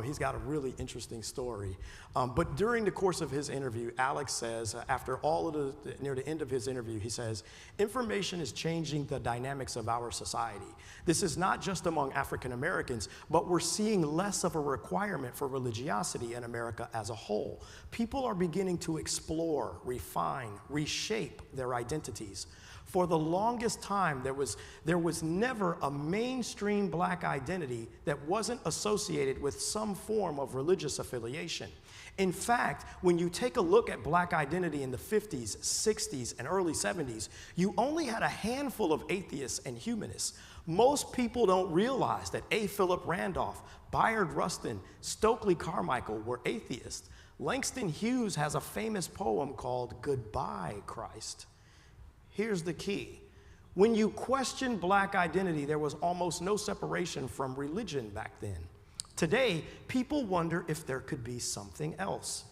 He's got a really interesting story. But during the course of his interview, Alex says, after all of near the end of his interview, he says, information is changing the dynamics of our society. This is not just among African Americans, but we're seeing less of a requirement for religiosity in America as a whole. People are beginning to explore, refine, reshape their identities. For the longest time, there was never a mainstream black identity that wasn't associated with some form of religious affiliation. In fact, when you take a look at black identity in the 50s, 60s, and early 70s, you only had a handful of atheists and humanists. Most people don't realize that A. Philip Randolph, Bayard Rustin, Stokely Carmichael were atheists. Langston Hughes has a famous poem called Goodbye, Christ. Here's the key. When you question black identity, there was almost no separation from religion back then. Today, people wonder if there could be something else.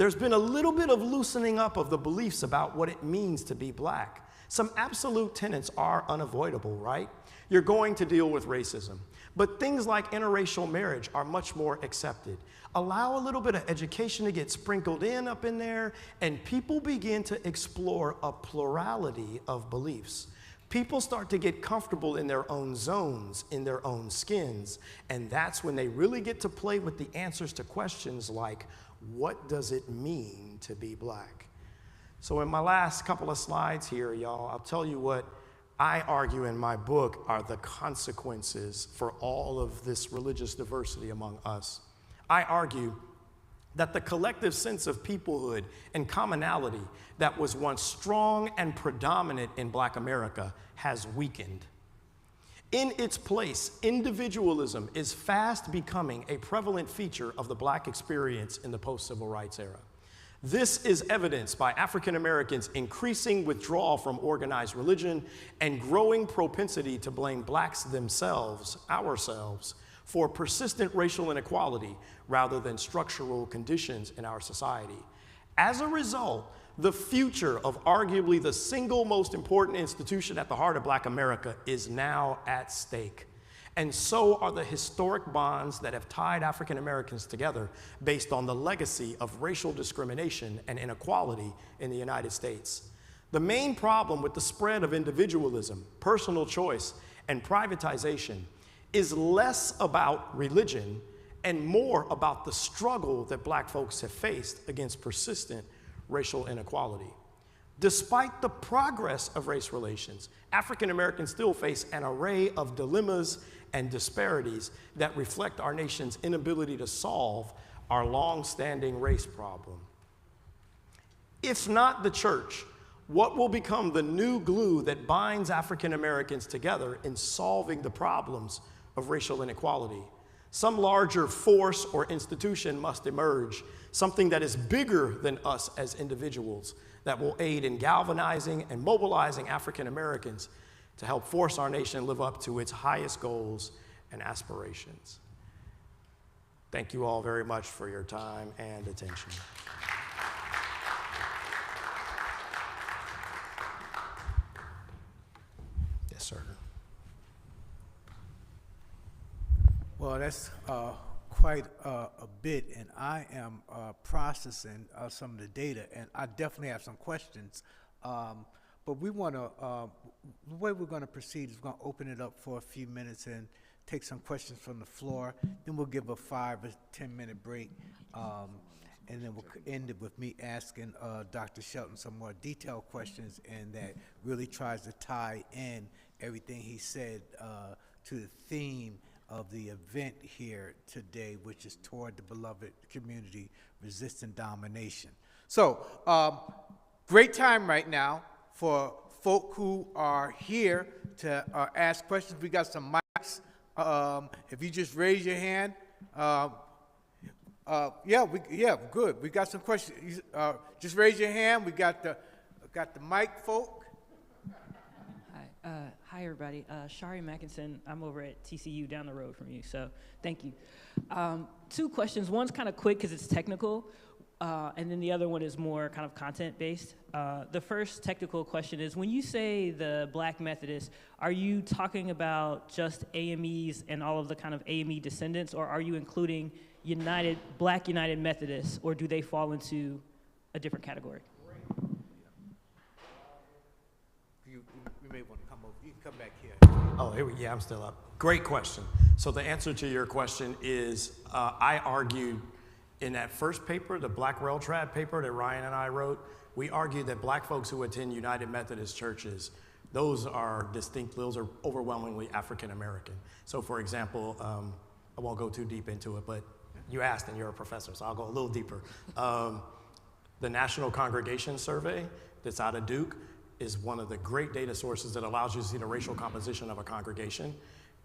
there's been a little bit of loosening up of the beliefs about what it means to be black. Some absolute tenets are unavoidable, right? You're going to deal with racism. But things like interracial marriage are much more accepted. Allow a little bit of education to get sprinkled in up in there, and people begin to explore a plurality of beliefs. People start to get comfortable in their own zones, in their own skins, and that's when they really get to play with the answers to questions like, what does it mean to be black? So in my last couple of slides here, y'all, I'll tell you what I argue in my book are the consequences for all of this religious diversity among us. I argue that the collective sense of peoplehood and commonality that was once strong and predominant in Black America has weakened. In its place, individualism is fast becoming a prevalent feature of the Black experience in the post-civil rights era. This is evidenced by African Americans' increasing withdrawal from organized religion and growing propensity to blame Blacks themselves, ourselves, for persistent racial inequality rather than structural conditions in our society. As a result, the future of arguably the single most important institution at the heart of Black America is now at stake. And so are the historic bonds that have tied African Americans together based on the legacy of racial discrimination and inequality in the United States. The main problem with the spread of individualism, personal choice, and privatization is less about religion and more about the struggle that Black folks have faced against persistent racial inequality. Despite the progress of race relations, African Americans still face an array of dilemmas and disparities that reflect our nation's inability to solve our long-standing race problem. If not the church, what will become the new glue that binds African Americans together in solving the problems of racial inequality? Some larger force or institution must emerge, something that is bigger than us as individuals, that will aid in galvanizing and mobilizing African Americans to help force our nation live up to its highest goals and aspirations. Thank you all very much for your time and attention. Yes, sir. Well, that's quite a bit, and I am processing some of the data, and I definitely have some questions. But we want to, the way we're going to proceed is we're going to open it up for a few minutes and take some questions from the floor. Then we'll give a 5 or 10 minute break, and then we'll end it with me asking Dr. Shelton some more detailed questions, and that really tries to tie in everything he said to the theme of the event here today, which is toward the beloved community, resisting domination. So, great time right now for folk who are here to ask questions. We got some mics. If you just raise your hand, yeah, good. We got some questions. Just raise your hand. We got the mic, folk. Hi, everybody. Shari Mackinson. I'm over at TCU down the road from you, so thank you. 2 questions. One's kind of quick because it's technical, and then the other one is more kind of content-based. The first technical question is, when you say the Black Methodists, are you talking about just AMEs and all of the kind of AME descendants, or are you including Black United Methodists, or do they fall into a different category? You may want to come over. You can come back here. Oh, yeah, I'm still up. Great question. So the answer to your question is, I argued in that first paper, the Black Railtrad paper that Ryan and I wrote, we argued that Black folks who attend United Methodist churches, those are overwhelmingly African American. So for example, I won't go too deep into it, but you asked and you're a professor, so I'll go a little deeper. The National Congregation Survey that's out of Duke is one of the great data sources that allows you to see the racial composition of a congregation.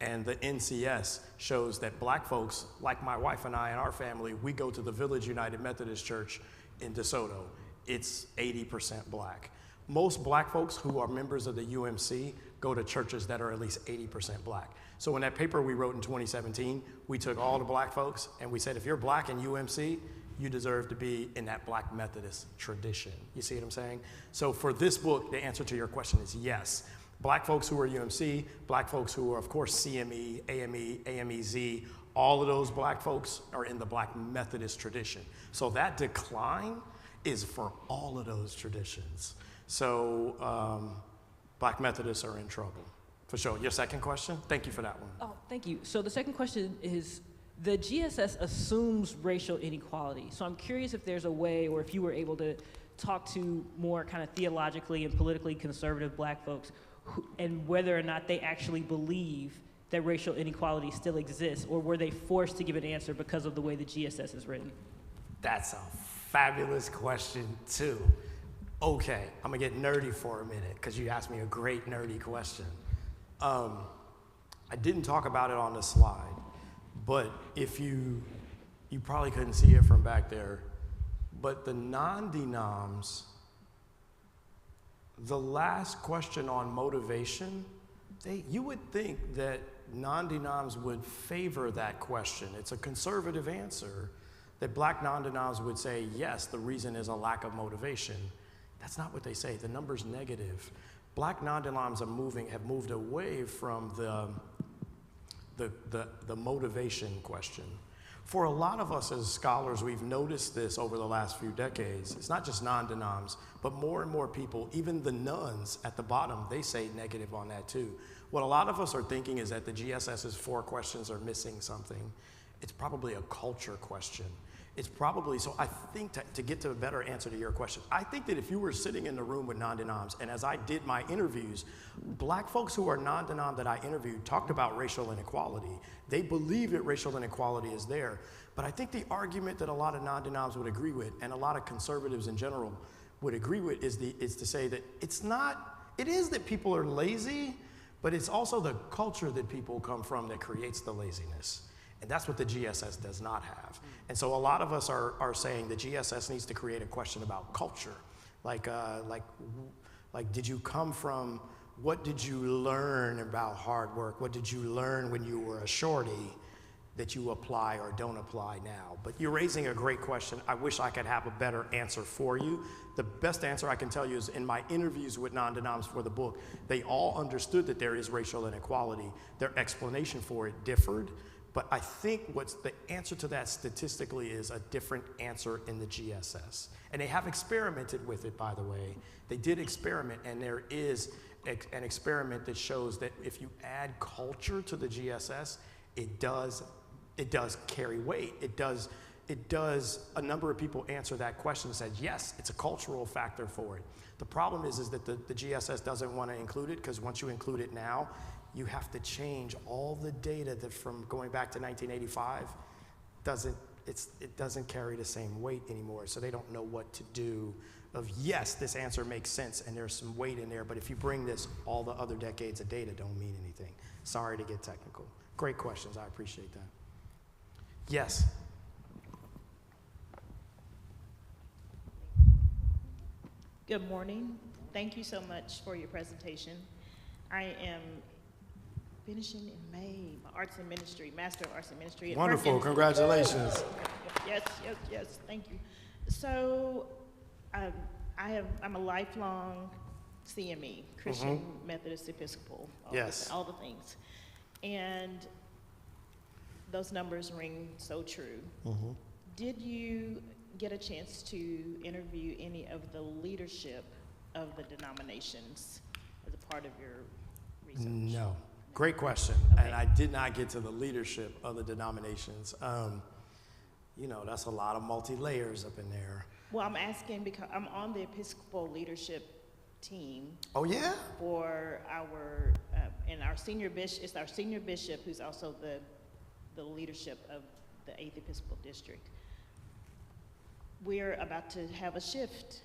And the NCS shows that Black folks, like my wife and I and our family, we go to the Village United Methodist Church in DeSoto. It's 80% Black. Most Black folks who are members of the UMC go to churches that are at least 80% Black. So in that paper we wrote in 2017, we took all the Black folks and we said, if you're Black in UMC, you deserve to be in that Black Methodist tradition. You see what I'm saying? So for this book, the answer to your question is yes. Black folks who are UMC, Black folks who are, of course, CME, AME, AMEZ, all of those Black folks are in the Black Methodist tradition. So that decline is for all of those traditions. So Black Methodists are in trouble, for sure. Your second question? Thank you for that one. Oh, thank you. So the second question is, the GSS assumes racial inequality. So I'm curious if there's a way, or if you were able to talk to more kind of theologically and politically conservative Black folks, and whether or not they actually believe that racial inequality still exists, or were they forced to give an answer because of the way the GSS is written? That's a fabulous question, too. Okay, I'm gonna get nerdy for a minute, because you asked me a great nerdy question. I didn't talk about it on the slide, but if you probably couldn't see it from back there, but the non-denoms, the last question on motivation, you would think that non-denoms would favor that question. It's a conservative answer, that Black non-denoms would say, yes, the reason is a lack of motivation. That's not what they say. The number's negative. Black non-denoms have moved away from the motivation question. For a lot of us as scholars, we've noticed this over the last few decades. It's not just non-denoms, but more and more people, even the nuns at the bottom, they say negative on that too. What a lot of us are thinking is that the GSS's 4 questions are missing something. It's probably a culture question. It's probably, so I think to get to a better answer to your question, I think that if you were sitting in the room with non-denoms, and as I did my interviews, Black folks who are non-denom that I interviewed talked about racial inequality. They believe that racial inequality is there. But I think the argument that a lot of non-denoms would agree with, and a lot of conservatives in general would agree with, is to say that it is that people are lazy, but it's also the culture that people come from that creates the laziness. And that's what the GSS does not have. And so a lot of us are saying the GSS needs to create a question about culture. Like did you come from, what did you learn about hard work? What did you learn when you were a shorty that you apply or don't apply now? But you're raising a great question. I wish I could have a better answer for you. The best answer I can tell you is in my interviews with non-denoms for the book, they all understood that there is racial inequality. Their explanation for it differed. But I think what's the answer to that statistically is a different answer in the GSS. And they have experimented with it, by the way. They did experiment, and there is an experiment that shows that if you add culture to the GSS, it does carry weight. It does, a number of people answer that question and said, yes, it's a cultural factor for it. The problem is that the GSS doesn't want to include it, because once you include it now, you have to change all the data that from going back to 1985 it doesn't carry the same weight anymore. So they don't know what to do of, yes, this answer makes sense and there's some weight in there, but if you bring this, all the other decades of data don't mean anything. Sorry to get technical. Great questions, I appreciate that. Yes. Good morning. Thank you so much for your presentation. I am finishing in May, my arts and ministry, Master of Arts and Ministry. At Wonderful, Perkins. congratulations. Yes, thank you. So I'm a lifelong CME, Christian Methodist Episcopal, all the things. And those numbers ring so true. Did you get a chance to interview any of the leadership of the denominations as a part of your research? No. Great question. Okay. And I did not get to the leadership of the denominations. That's a lot of multi-layers up in there. Well, I'm asking because I'm on the Episcopal leadership team. Oh, yeah? For our, and our senior bishop, it's our senior bishop who's also the leadership of the 8th Episcopal District. We're about to have a shift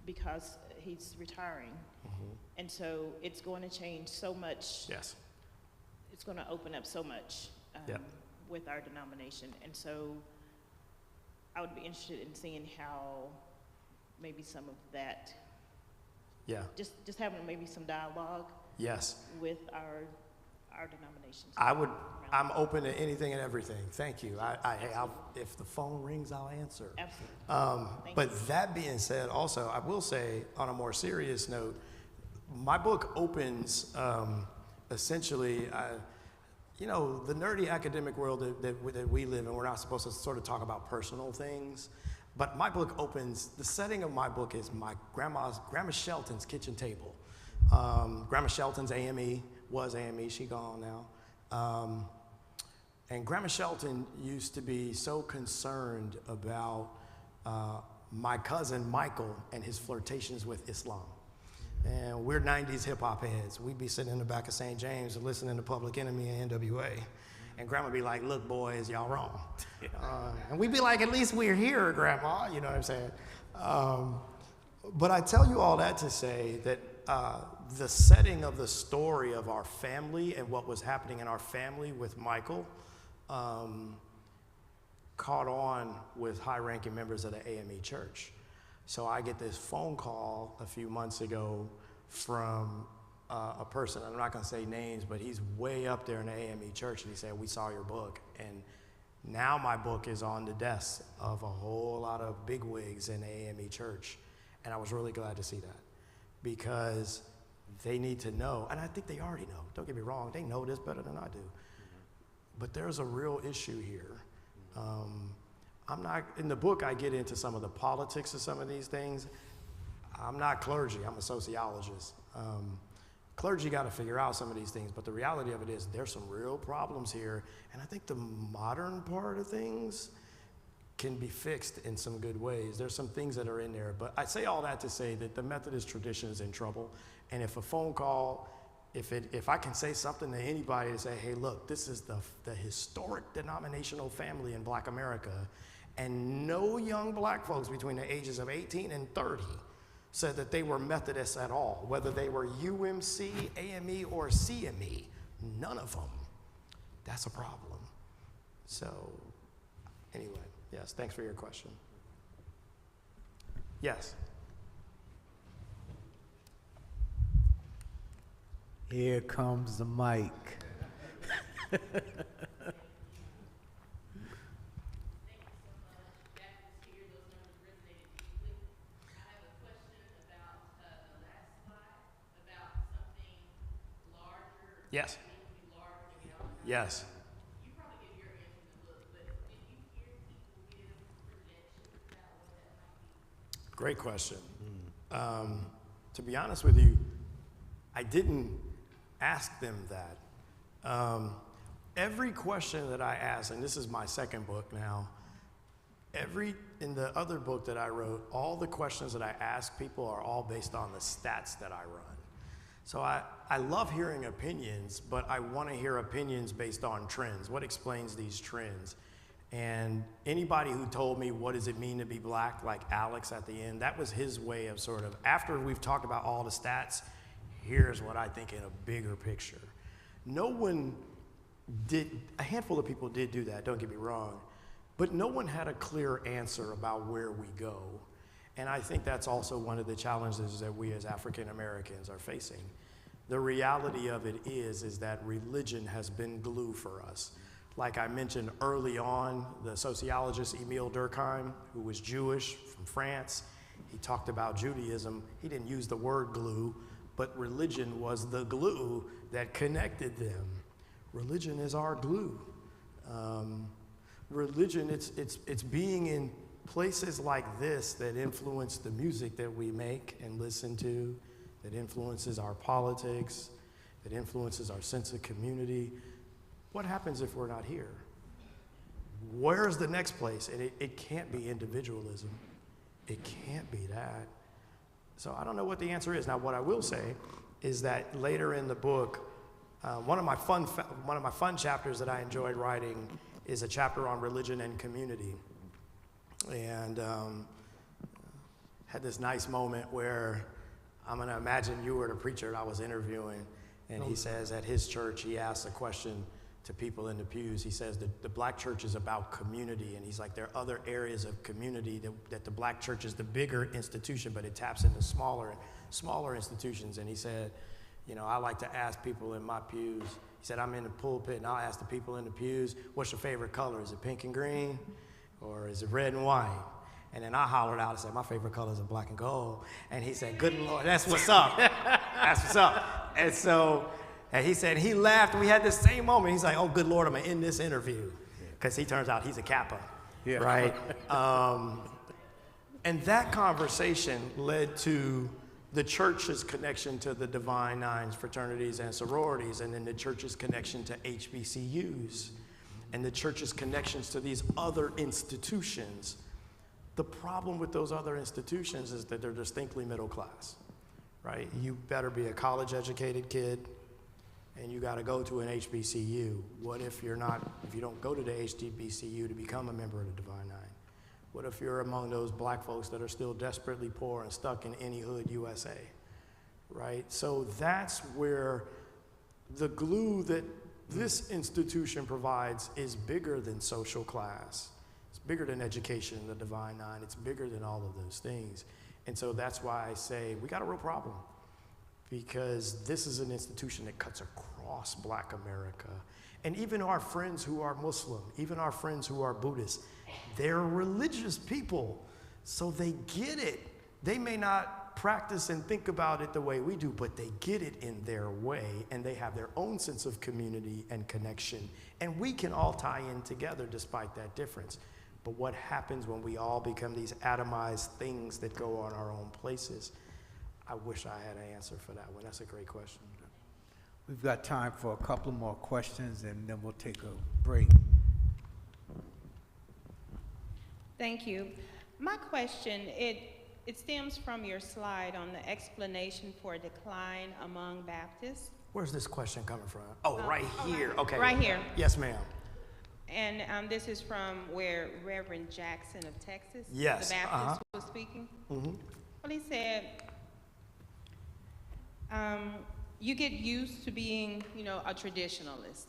because he's retiring. And so it's going to change so much. Yes. It's going to open up so much with our denomination. And so I would be interested in seeing how maybe some of that, just having maybe some dialogue yes, with our our denominations. I'm open to anything and everything. Thank you. If the phone rings, I'll answer. Absolutely. But that being said, also, I will say on a more serious note, my book opens essentially, the nerdy academic world that we live in, we're not supposed to sort of talk about personal things. But my book opens, the setting of my book is my Grandma Shelton's kitchen table. Grandma Shelton's AME, was AME, she gone now. And Grandma Shelton used to be so concerned about my cousin Michael and his flirtations with Islam. And we're 90s hip hop heads. We'd be sitting in the back of St. James listening to Public Enemy and NWA. And Grandma would be like, look, boys, y'all wrong. And we'd be like, at least we're here, Grandma, you know what I'm saying? But I tell you all that to say that the setting of the story of our family and what was happening in our family with Michael caught on with high-ranking members of the AME church. So I get this phone call a few months ago from a person, I'm not gonna say names, but he's way up there in the AME church, and he said, we saw your book. And now my book is on the desk of a whole lot of bigwigs in the AME church. And I was really glad to see that, because they need to know, and I think they already know, don't get me wrong, they know this better than I do. But there's a real issue here. In the book I get into some of the politics of some of these things. I'm not clergy, I'm a sociologist. Clergy got to figure out some of these things, but the reality of it is there's some real problems here, and I think the modern part of things can be fixed in some good ways. There's some things that are in there, but I say all that to say that the Methodist tradition is in trouble, and if a phone call, if I can say something to anybody to say, hey, look, this is the historic denominational family in Black America, and no young black folks between the ages of 18 and 30 said that they were Methodists at all, whether they were UMC, AME, or CME, none of them. That's a problem. So anyway, yes, thanks for your question. Yes. Here comes the mic. Yes. Yes. You probably give your answer in the book, but did you hear people give projections about what that might be? Great question. To be honest with you, I didn't ask them that. Every question that I asked, and this is my second book now, in the other book that I wrote, all the questions that I ask people are all based on the stats that I run. So I love hearing opinions, but I want to hear opinions based on trends. What explains these trends? And anybody who told me what does it mean to be black, like Alex at the end, that was his way of sort of, after we've talked about all the stats, here's what I think in a bigger picture. No one did, a handful of people did do that, don't get me wrong, but no one had a clear answer about where we go. And I think that's also one of the challenges that we as African Americans are facing. The reality of it is that religion has been glue for us. Like I mentioned early on, the sociologist Emile Durkheim, who was Jewish from France, he talked about Judaism. He didn't use the word glue, but religion was the glue that connected them. Religion is our glue. Religion, it's being in places like this that influence the music that we make and listen to, that influences our politics, that influences our sense of community. What happens if we're not here? Where's the next place? And it can't be individualism. It can't be that. So I don't know what the answer is. Now, what I will say is that later in the book, one of my fun chapters that I enjoyed writing is a chapter on religion and community. And had this nice moment where I'm gonna imagine you were the preacher I was interviewing, and he says at his church, he asks a question to people in the pews. He says that the black church is about community, and he's like, there are other areas of community that the black church is the bigger institution, but it taps into smaller institutions. And he said, you know, I like to ask people in my pews, He said, I'm in the pulpit and I'll ask the people in the pews, what's your favorite color? Is it pink and green or is it red and white? And then I hollered out and said, my favorite colors are black and gold. And he said, good Lord, that's what's up. That's what's up. And so, and he said, he laughed, and we had this same moment. He's like, oh, good Lord, I'm going to end this interview. Because he turns out he's a Kappa, right? And that conversation led to the church's connection to the Divine Nines fraternities and sororities, and then the church's connection to HBCUs, and the church's connections to these other institutions. The problem with those other institutions is that they're distinctly middle class, right? You better be a college-educated kid, and you got to go to an HBCU. What if you don't go to the HBCU to become a member of the Divine Nine? What if you're among those black folks that are still desperately poor and stuck in any hood USA, right? So that's where the glue that this institution provides is bigger than social class. It's bigger than education in the Divine Nine. It's bigger than all of those things. And so that's why I say we got a real problem, because this is an institution that cuts across Black America. And even our friends who are Muslim, even our friends who are Buddhist, they're religious people, so they get it. They may not practice and think about it the way we do, but they get it in their way, and they have their own sense of community and connection. And we can all tie in together despite that difference. But what happens when we all become these atomized things that go on our own places? I wish I had an answer for that one. That's a great question. We've got time for a couple more questions, and then we'll take a break. Thank you. My question, it stems from your slide on the explanation for decline among Baptists. Where's this question coming from? Oh, right here. Okay. Right here. Yes, ma'am. And this is from where Reverend Jackson of Texas, yes, the Baptist, was speaking. Mm-hmm. Well, he said, you get used to being, a traditionalist.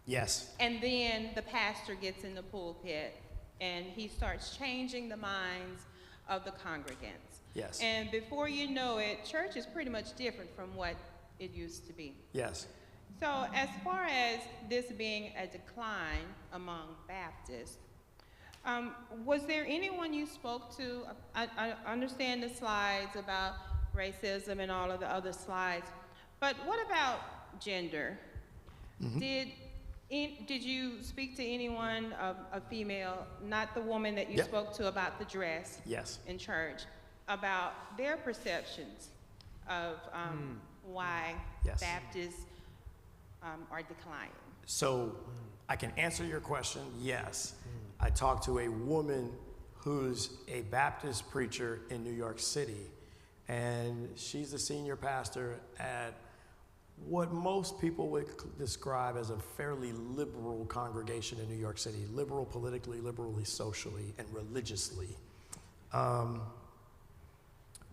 Yes. And then the pastor gets in the pulpit and he starts changing the minds of the congregants. Yes. And before you know it, church is pretty much different from what it used to be. Yes. So as far as this being a decline among Baptists, was there anyone you spoke to? I understand the slides about racism and all of the other slides, but what about gender? Mm-hmm. Did you speak to anyone, a female, not the woman that you yep. spoke to about the dress yes. in church, about their perceptions of why yes. Baptists are declining? So I can answer your question, yes. I talked to a woman who's a Baptist preacher in New York City, and she's the senior pastor at what most people would describe as a fairly liberal congregation in New York City, liberal politically, liberally socially, and religiously.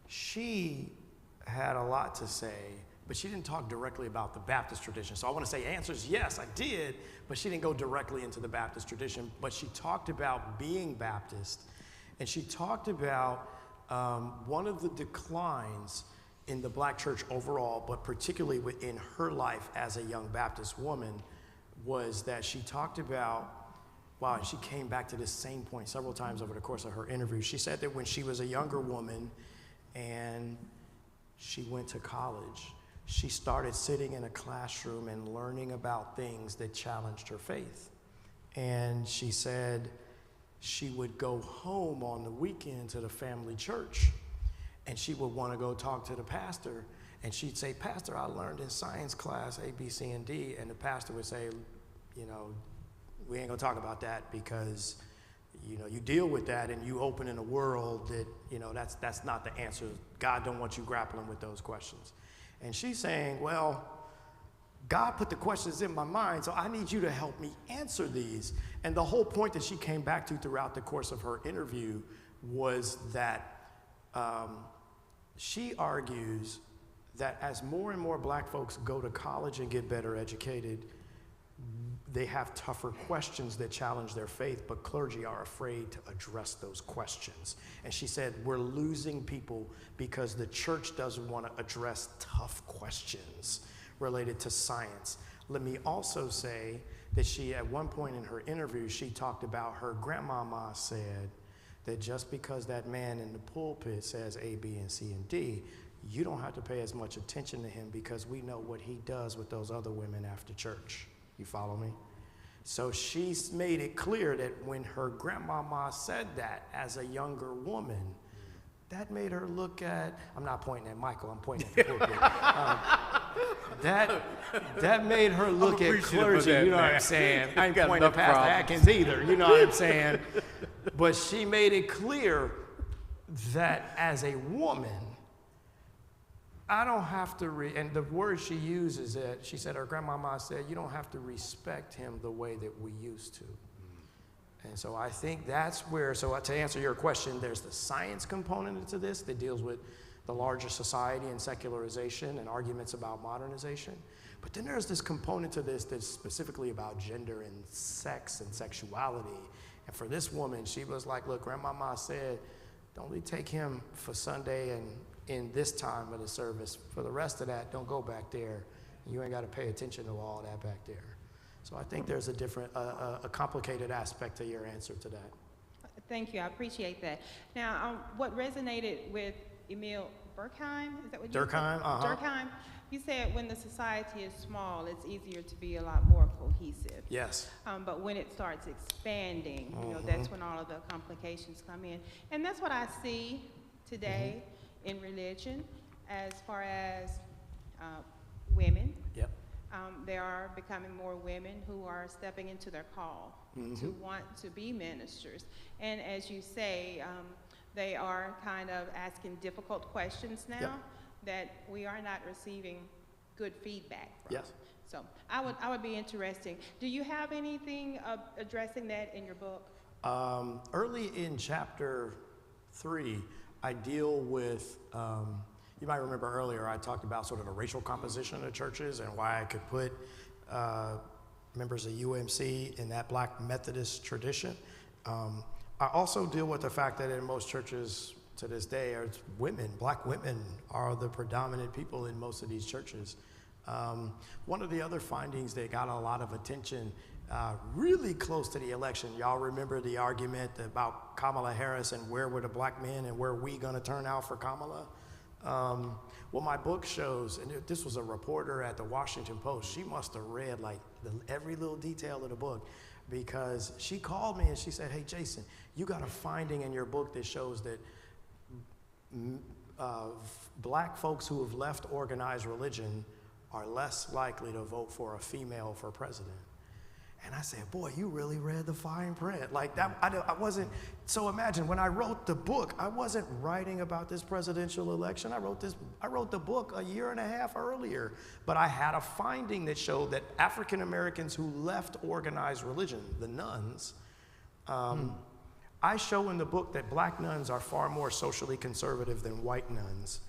She had a lot to say, but she didn't talk directly about the Baptist tradition. So I want to say answer is yes, I did, but she didn't go directly into the Baptist tradition. But she talked about being Baptist, and she talked about one of the declines in the Black church overall, but particularly within her life as a young Baptist woman, was that she talked about, wow, and she came back to this same point several times over the course of her interview. She said that when she was a younger woman and she went to college, she started sitting in a classroom and learning about things that challenged her faith. And she said she would go home on the weekend to the family church, and she would want to go talk to the pastor, and she'd say, Pastor, I learned in science class A, B, C, and D, and the pastor would say, we ain't gonna talk about that because, you deal with that and you open in a world that, that's not the answer. God don't want you grappling with those questions. And she's saying, well, God put the questions in my mind, so I need you to help me answer these. And the whole point that she came back to throughout the course of her interview was that she argues that as more and more Black folks go to college and get better educated, they have tougher questions that challenge their faith, but clergy are afraid to address those questions. And she said, we're losing people because the church doesn't want to address tough questions related to science. Let me also say that she, at one point in her interview, she talked about her grandmama said that just because that man in the pulpit says A, B, and C, and D, you don't have to pay as much attention to him because we know what he does with those other women after church. You follow me? So she's made it clear that when her grandmama said that as a younger woman, that made her look at, I'm not pointing at Michael, I'm pointing at the pulpit. That made her look at clergy, you know what I'm saying? I ain't pointing at Pastor Atkins either, you know what I'm saying? But she made it clear that as a woman, I don't have to, and the word she uses it, she said, her grandmama said, you don't have to respect him the way that we used to. And so I think that's where, so to answer your question, there's the science component to this that deals with the larger society and secularization and arguments about modernization. But then there's this component to this that's specifically about gender and sex and sexuality. And for this woman, she was like, look, grandmama said, don't we take him for Sunday and in this time of the service. For the rest of that, don't go back there. You ain't got to pay attention to all that back there. So I think there's a different, a complicated aspect to your answer to that. Thank you, I appreciate that. Now, what resonated with Emil Durkheim, is that what you Durkheim, said? Durkheim, you said when the society is small, it's easier to be a lot more cohesive. Yes. But when it starts expanding, you know, that's when all of the complications come in. And that's what I see today in religion as far as women. Yep. There are becoming more women who are stepping into their call to want to be ministers. And as you say, they are kind of asking difficult questions now that we are not receiving good feedback from. Yes. So I would be interested. Do you have anything addressing that in your book? Early in chapter 3, I deal with, you might remember earlier I talked about sort of the racial composition of the churches and why I could put members of UMC in that Black Methodist tradition. I also deal with the fact that in most churches to this day, it's women, Black women are the predominant people in most of these churches. One of the other findings that got a lot of attention really close to the election, y'all remember the argument about Kamala Harris and where were the Black men and where we gonna turn out for Kamala? Well, my book shows, and this was a reporter at the Washington Post, she must have read like every little detail of the book, because she called me and she said, hey, Jason, you got a finding in your book that shows that Black folks who have left organized religion are less likely to vote for a female for president. And I said, boy, you really read the fine print. Like that, I wasn't, so imagine when I wrote the book, I wasn't writing about this presidential election. I wrote the book a year and a half earlier, but I had a finding that showed that African Americans who left organized religion, the nuns, I show in the book that Black nuns are far more socially conservative than white nuns.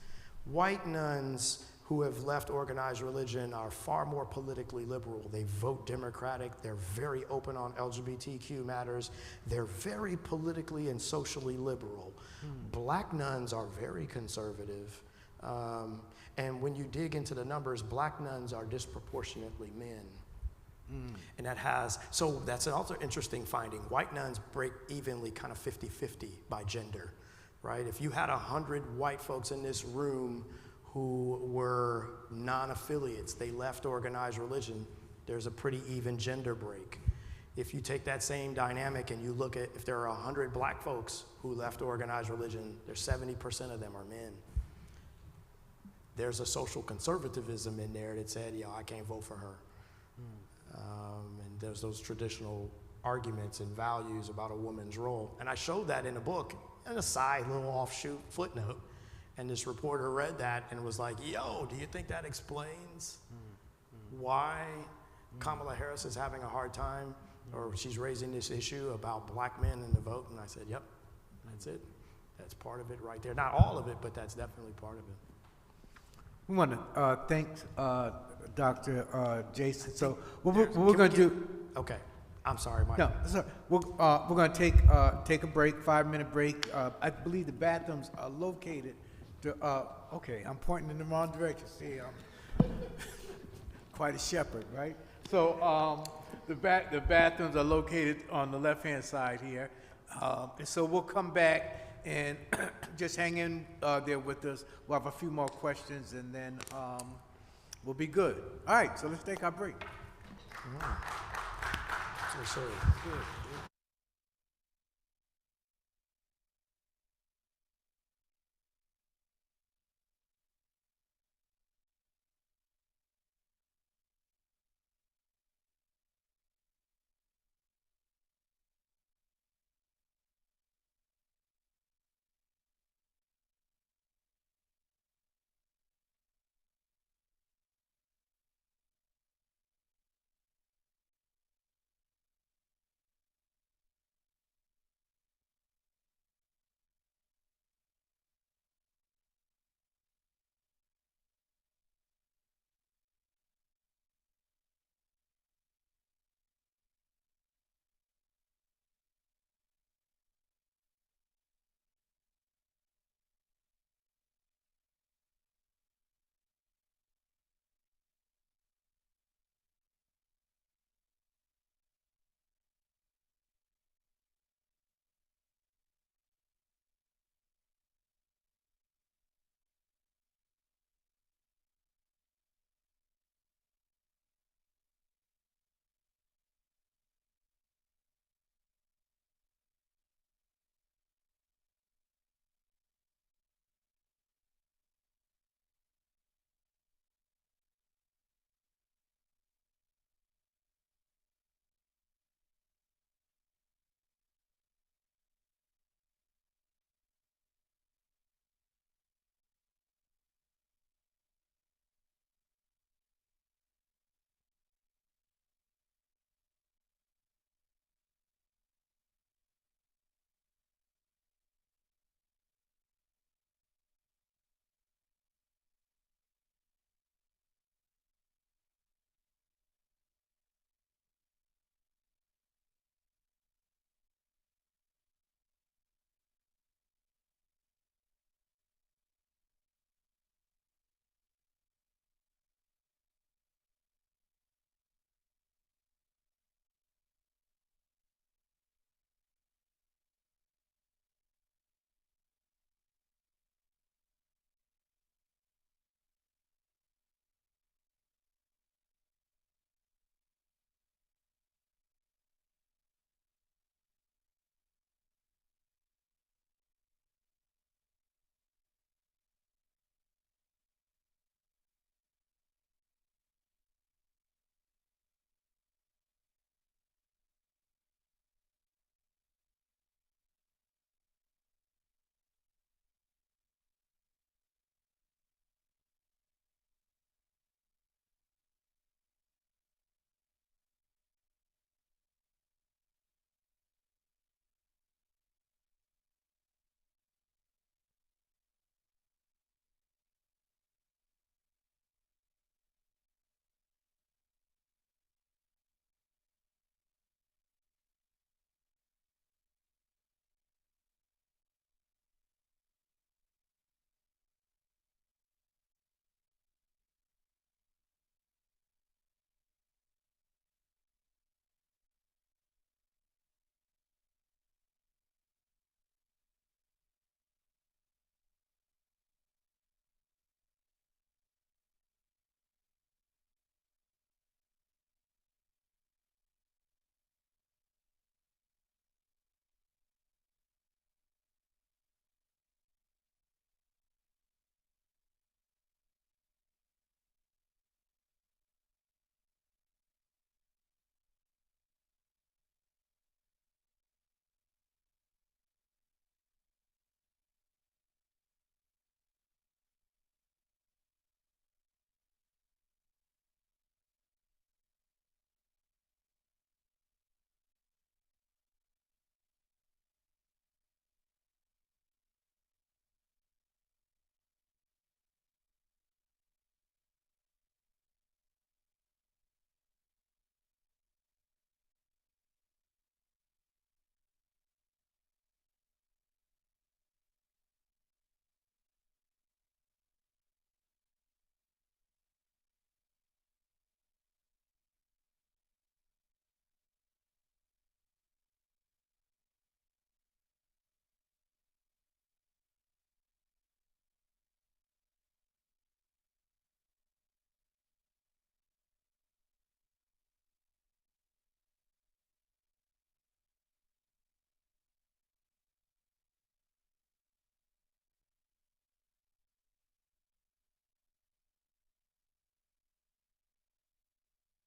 White nuns who have left organized religion are far more politically liberal. They vote Democratic. They're very open on LGBTQ matters. They're very politically and socially liberal. Black nuns are very conservative. And when you dig into the numbers, Black nuns are disproportionately men. And that has, so that's another interesting finding. White nuns break evenly kind of 50-50 by gender, right? If you had 100 white folks in this room who were non-affiliates, they left organized religion, there's a pretty even gender break. If you take that same dynamic and you look at, if there are 100 Black folks who left organized religion, there's 70% of them are men. There's a social conservatism in there that said, yeah, I can't vote for her. And there's those traditional arguments and values about a woman's role. And I showed that in the book, in a side little offshoot footnote. And this reporter read that and was like, yo, do you think that explains why Kamala Harris is having a hard time, or she's raising this issue about Black men in the vote? And I said, yep, that's it. That's part of it right there. Not all of it, but that's definitely part of it. We want to thank Dr. Jason. So what we're going to do. Okay. I'm sorry, Mike. No, sorry. We're going to take a break, 5-minute break. I believe the bathrooms are located. Okay, I'm pointing in the wrong direction. See, I'm quite a shepherd, right? So the bathrooms are located on the left-hand side here. And so we'll come back and just hang in there with us. We'll have a few more questions and then we'll be good. All right, so let's take our break. Yes, sir. Good.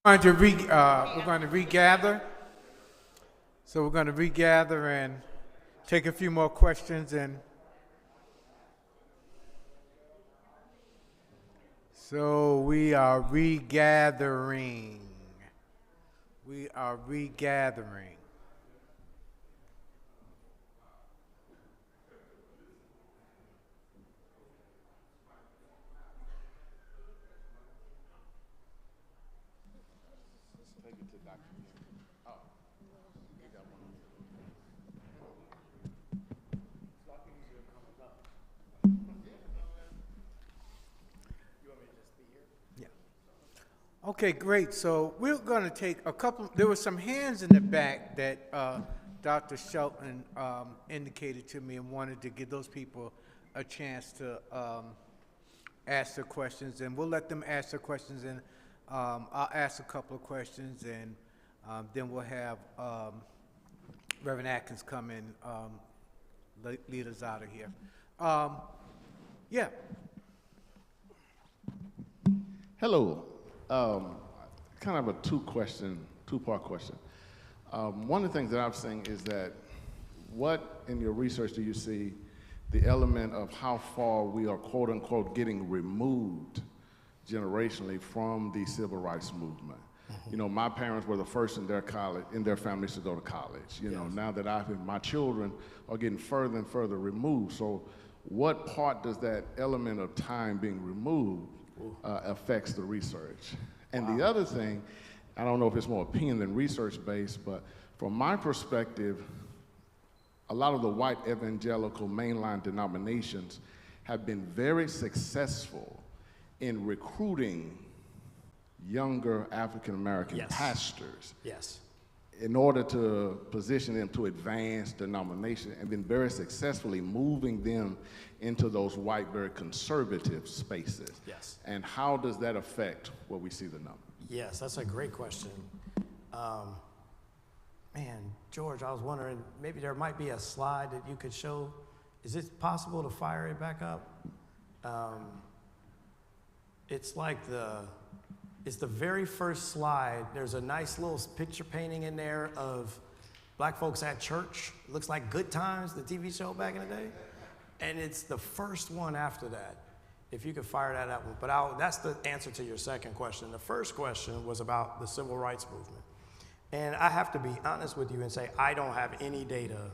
We're going to regather. So we're going to regather and take a few more questions. And so we are regathering. We are regathering. Okay, great. So we're going to take a couple. There were some hands in the back that Dr. Shelton indicated to me and wanted to give those people a chance to ask their questions, and we'll let them ask their questions, and I'll ask a couple of questions, and then we'll have Reverend Atkins come and lead us out of here. Yeah. Hello. Kind of a two-part question. One of the things that I'm saying is that what in your research do you see the element of how far we are quote unquote getting removed generationally from the civil rights movement? Mm-hmm. You know, my parents were the first in their families to go to college. You know, now that my children are getting further and further removed. So what part does that element of time being removed affects the research? And the other thing, I don't know if it's more opinion than research-based, but from my perspective, a lot of the white evangelical mainline denominations have been very successful in recruiting younger African-American pastors in order to position them to advance denomination, and been very successfully moving them into those white, very conservative spaces. Yes. And how does that affect what we see the numbers? Yes, that's a great question. Man, George, I was wondering, maybe there might be a slide that you could show. Is it possible to fire it back up? It's like it's the very first slide. There's a nice little picture painting in there of black folks at church. It looks like Good Times, the TV show back in the day. And it's the first one after that, if you could fire that up. But that's the answer to your second question. The first question was about the civil rights movement. And I have to be honest with you and say I don't have any data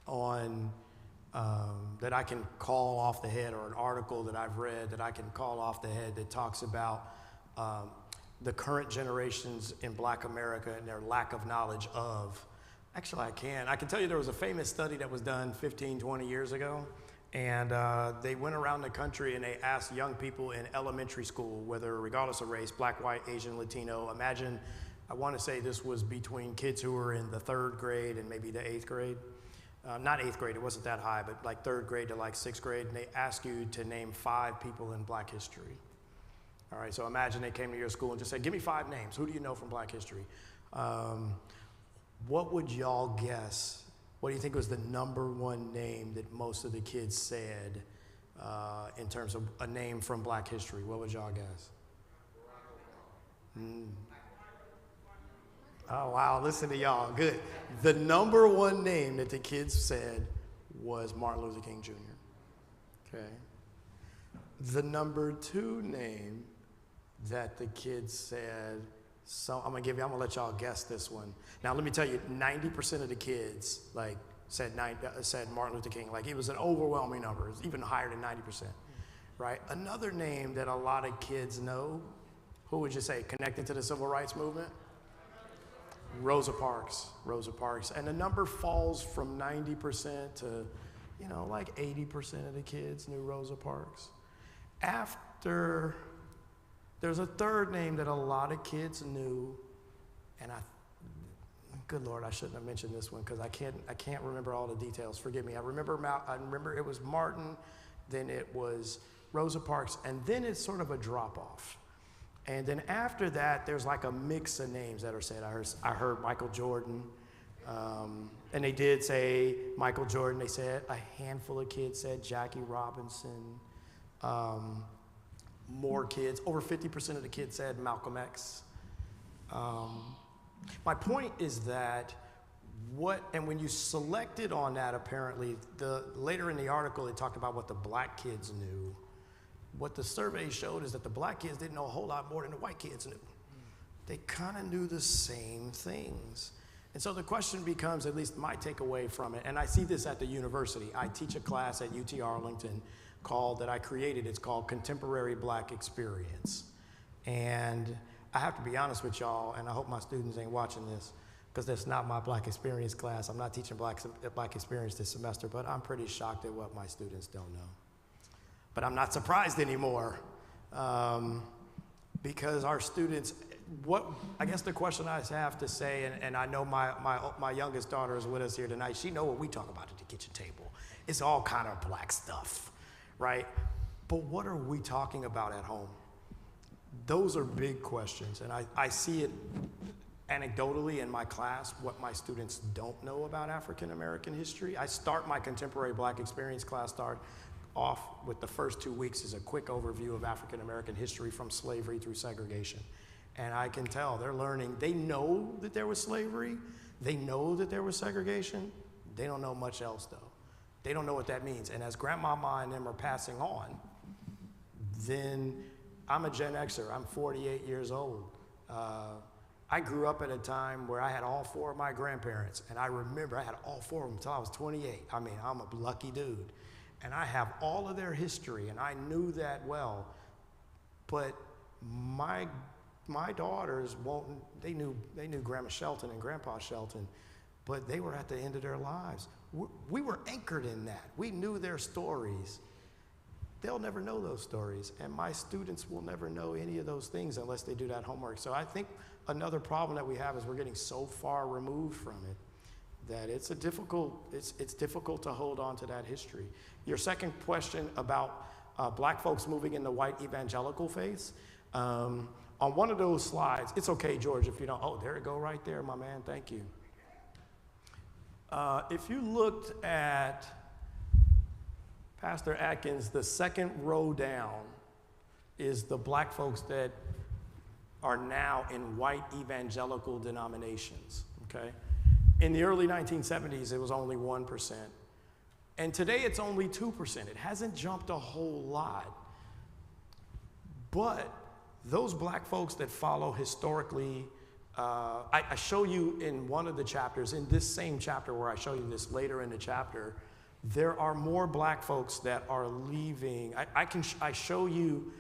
on that I can call off the head, or an article that I've read that I can call off the head that talks about the current generations in Black America and their lack of knowledge of. Actually, I can tell you there was a famous study that was done 15, 20 years ago, and they went around the country and they asked young people in elementary school, whether regardless of race, black, white, Asian, Latino. Imagine, I want to say this was between kids who were in the 3rd grade and maybe the 8th grade. Not 8th grade, it wasn't that high, but like 3rd grade to like 6th grade, and they ask you to name 5 people in Black history. All right, so imagine they came to your school and just said, give me 5 names. Who do you know from Black history? What would y'all guess? What do you think was the #1 name that most of the kids said in terms of a name from Black history? What would y'all guess? Oh, wow, listen to y'all, good. The #1 name that the kids said was Martin Luther King Jr., okay? The #2 name that the kids said, so I'm gonna let y'all guess this one. Now let me tell you, 90% of the kids said Martin Luther King. Like, it was an overwhelming number. It was even higher than 90%, right? Another name that a lot of kids know, who would you say, connected to the civil rights movement? Rosa Parks. And the number falls from 90% to, like 80% of the kids knew Rosa Parks. After, there's a third name that a lot of kids knew, and good Lord, I shouldn't have mentioned this one because I can't remember all the details. Forgive me. I remember it was Martin, then it was Rosa Parks, and then it's sort of a drop off. And then after that, there's like a mix of names that are said. I heard Michael Jordan, and they did say Michael Jordan. They said a handful of kids said Jackie Robinson. More kids, over 50% of the kids said Malcolm X. My point is that and when you selected on that, apparently, later in the article, it talked about what the black kids knew. What the survey showed is that the black kids didn't know a whole lot more than the white kids knew. They kind of knew the same things. And so the question becomes, at least my takeaway from it, and I see this at the university. I teach a class at UT Arlington that I created. It's called Contemporary Black Experience. And I have to be honest with y'all, and I hope my students ain't watching this, because that's not my Black Experience class. I'm not teaching Black Experience this semester, but I'm pretty shocked at what my students don't know. But I'm not surprised anymore, because our students, I guess the question I have to say, and I know my youngest daughter is with us here tonight, she know what we talk about at the kitchen table. It's all kind of black stuff, right? But what are we talking about at home? Those are big questions, and I see it anecdotally in my class, what my students don't know about African American history. I start my Contemporary Black Experience class off with the first 2 weeks is a quick overview of African American history from slavery through segregation. And I can tell they're learning. They know that there was slavery. They know that there was segregation. They don't know much else, though. They don't know what that means. And as Grandmama and them are passing on, then I'm a Gen Xer. I'm 48 years old. I grew up at a time where I had all four of my grandparents, and I remember I had all four of them until I was 28. I mean, I'm a lucky dude. And I have all of their history, and I knew that well. But my daughters they knew Grandma Shelton and Grandpa Shelton, but they were at the end of their lives. We were anchored in that. We knew their stories. They'll never know those stories, and my students will never know any of those things unless they do that homework. So I think another problem that we have is we're getting so far removed from it that it's difficult to hold on to that history. Your second question about black folks moving in the white evangelical faith, on one of those slides, it's okay, George, if you don't, oh, there it go right there, my man, thank you. If you looked at Pastor Atkins, the second row down is the black folks that are now in white evangelical denominations, okay? In the early 1970s, it was only 1%. And today it's only 2%. It hasn't jumped a whole lot. But those black folks that follow historically, I show you in one of the chapters, in this same chapter where I show you this later in the chapter, there are more black folks that are leaving. I show you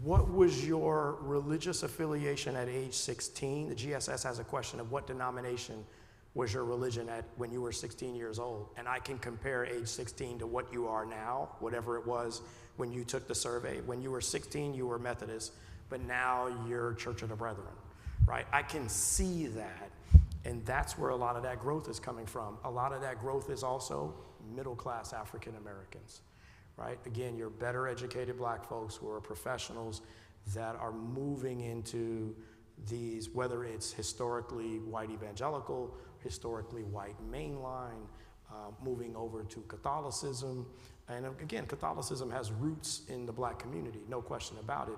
what was your religious affiliation at age 16. The GSS has a question of what denomination was your religion at when you were 16 years old. And I can compare age 16 to what you are now, whatever it was when you took the survey. When you were 16, you were Methodist, but now you're Church of the Brethren, right? I can see that, and that's where a lot of that growth is coming from. A lot of that growth is also middle-class African Americans, right? Again, you're better educated black folks who are professionals that are moving into these, whether it's historically white evangelical, historically white mainline, moving over to Catholicism. And again, Catholicism has roots in the black community, no question about it,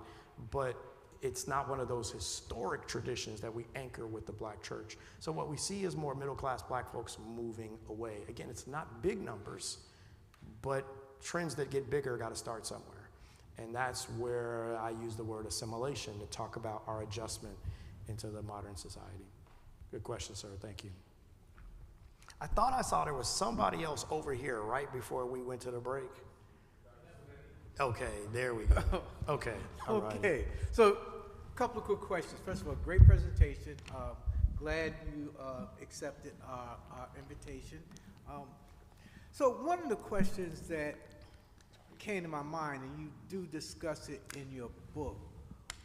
but it's not one of those historic traditions that we anchor with the black church. So what we see is more middle-class black folks moving away. Again, it's not big numbers, but trends that get bigger got to start somewhere. And that's where I use the word assimilation to talk about our adjustment into the modern society. Good question, sir. Thank you. I thought I saw there was somebody else over here right before we went to the break. Okay, there we go. Okay, all right. Okay, so a couple of quick questions. First of all, great presentation. Glad you accepted our invitation. So one of the questions that came to my mind, and you do discuss it in your book,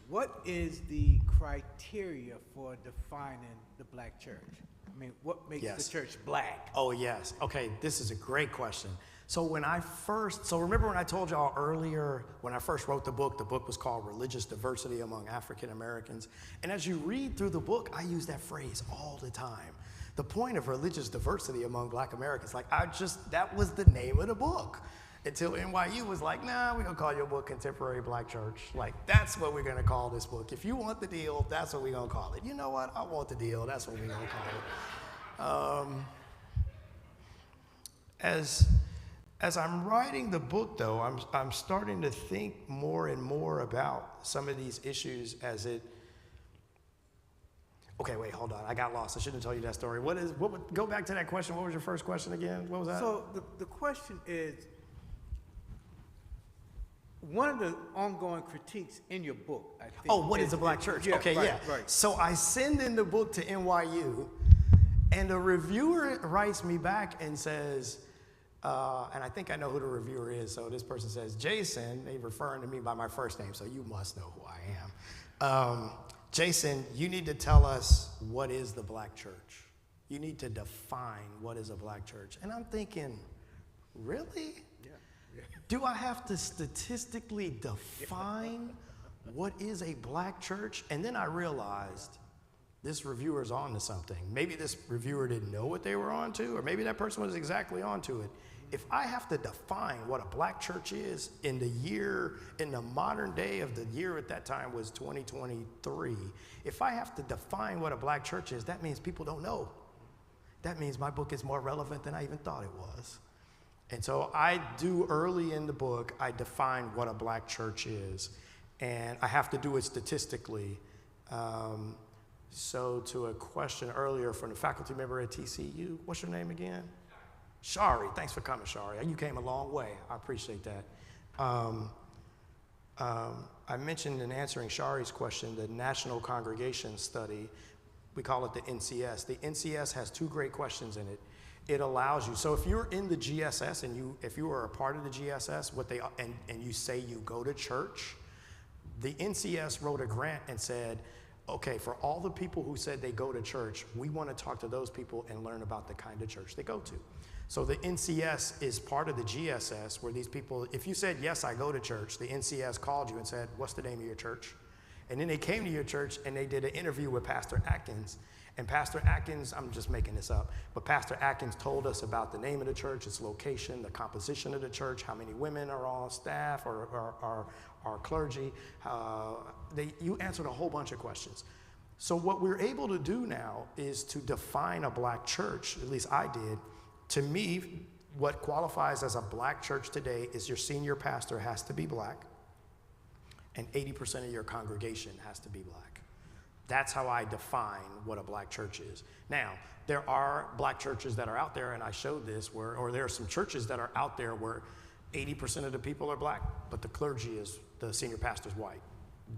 what is the criteria for defining the black church? I mean, what makes the church black? Oh, yes. Okay, this is a great question. So remember when I told y'all earlier, when I first wrote the book was called Religious Diversity Among African Americans. And as you read through the book, I use that phrase all the time. The point of religious diversity among black Americans, that was the name of the book. until NYU was like, nah, we're gonna call your book Contemporary Black Church. Like, that's what we're gonna call this book. If you want the deal, that's what we're gonna call it. You know what? I want the deal, that's what we're gonna call it. As I'm writing the book, though, I'm starting to think more and more about some of these issues as it. Okay, wait, hold on. I got lost. I shouldn't have told you that story. Go back to that question. What was your first question again? What was that? So the question is, one of the ongoing critiques in your book, I think. Oh, what is a black church? Yeah, okay, right, yeah. Right. So I send in the book to NYU, and the reviewer writes me back and says, and I think I know who the reviewer is. So this person says, Jason, they referring to me by my first name, so you must know who I am. Jason, you need to tell us what is the black church. You need to define what is a black church. And I'm thinking, really? Yeah. Do I have to statistically define what is a black church? And then I realized this reviewer's on to something. Maybe this reviewer didn't know what they were on to, or maybe that person was exactly on to it. If I have to define what a black church is in the modern day of the year at that time was 2023, if I have to define what a black church is, that means people don't know. That means my book is more relevant than I even thought it was. And so I do early in the book, I define what a black church is, and I have to do it statistically. So to a question earlier from the faculty member at TCU, what's your name again? Shari, thanks for coming, Shari. You came a long way. I appreciate that. I mentioned in answering Shari's question the National Congregation Study. We call it the NCS. The NCS has two great questions in it. It allows you, so if you're in the GSS and if you are a part of the GSS, and you say you go to church, the NCS wrote a grant and said, okay, for all the people who said they go to church, we want to talk to those people and learn about the kind of church they go to. So the NCS is part of the GSS where these people, if you said, yes, I go to church, the NCS called you and said, what's the name of your church? And then they came to your church and they did an interview with Pastor Atkins. And Pastor Atkins, I'm just making this up, but Pastor Atkins told us about the name of the church, its location, the composition of the church, how many women are on staff or clergy. You answered a whole bunch of questions. So what we're able to do now is to define a black church, at least I did. To me, what qualifies as a black church today is your senior pastor has to be black and 80% of your congregation has to be black. That's how I define what a black church is. Now, there are black churches that are out there, and I showed this, or there are some churches that are out there where 80% of the people are black, but the clergy is, the senior pastor's white.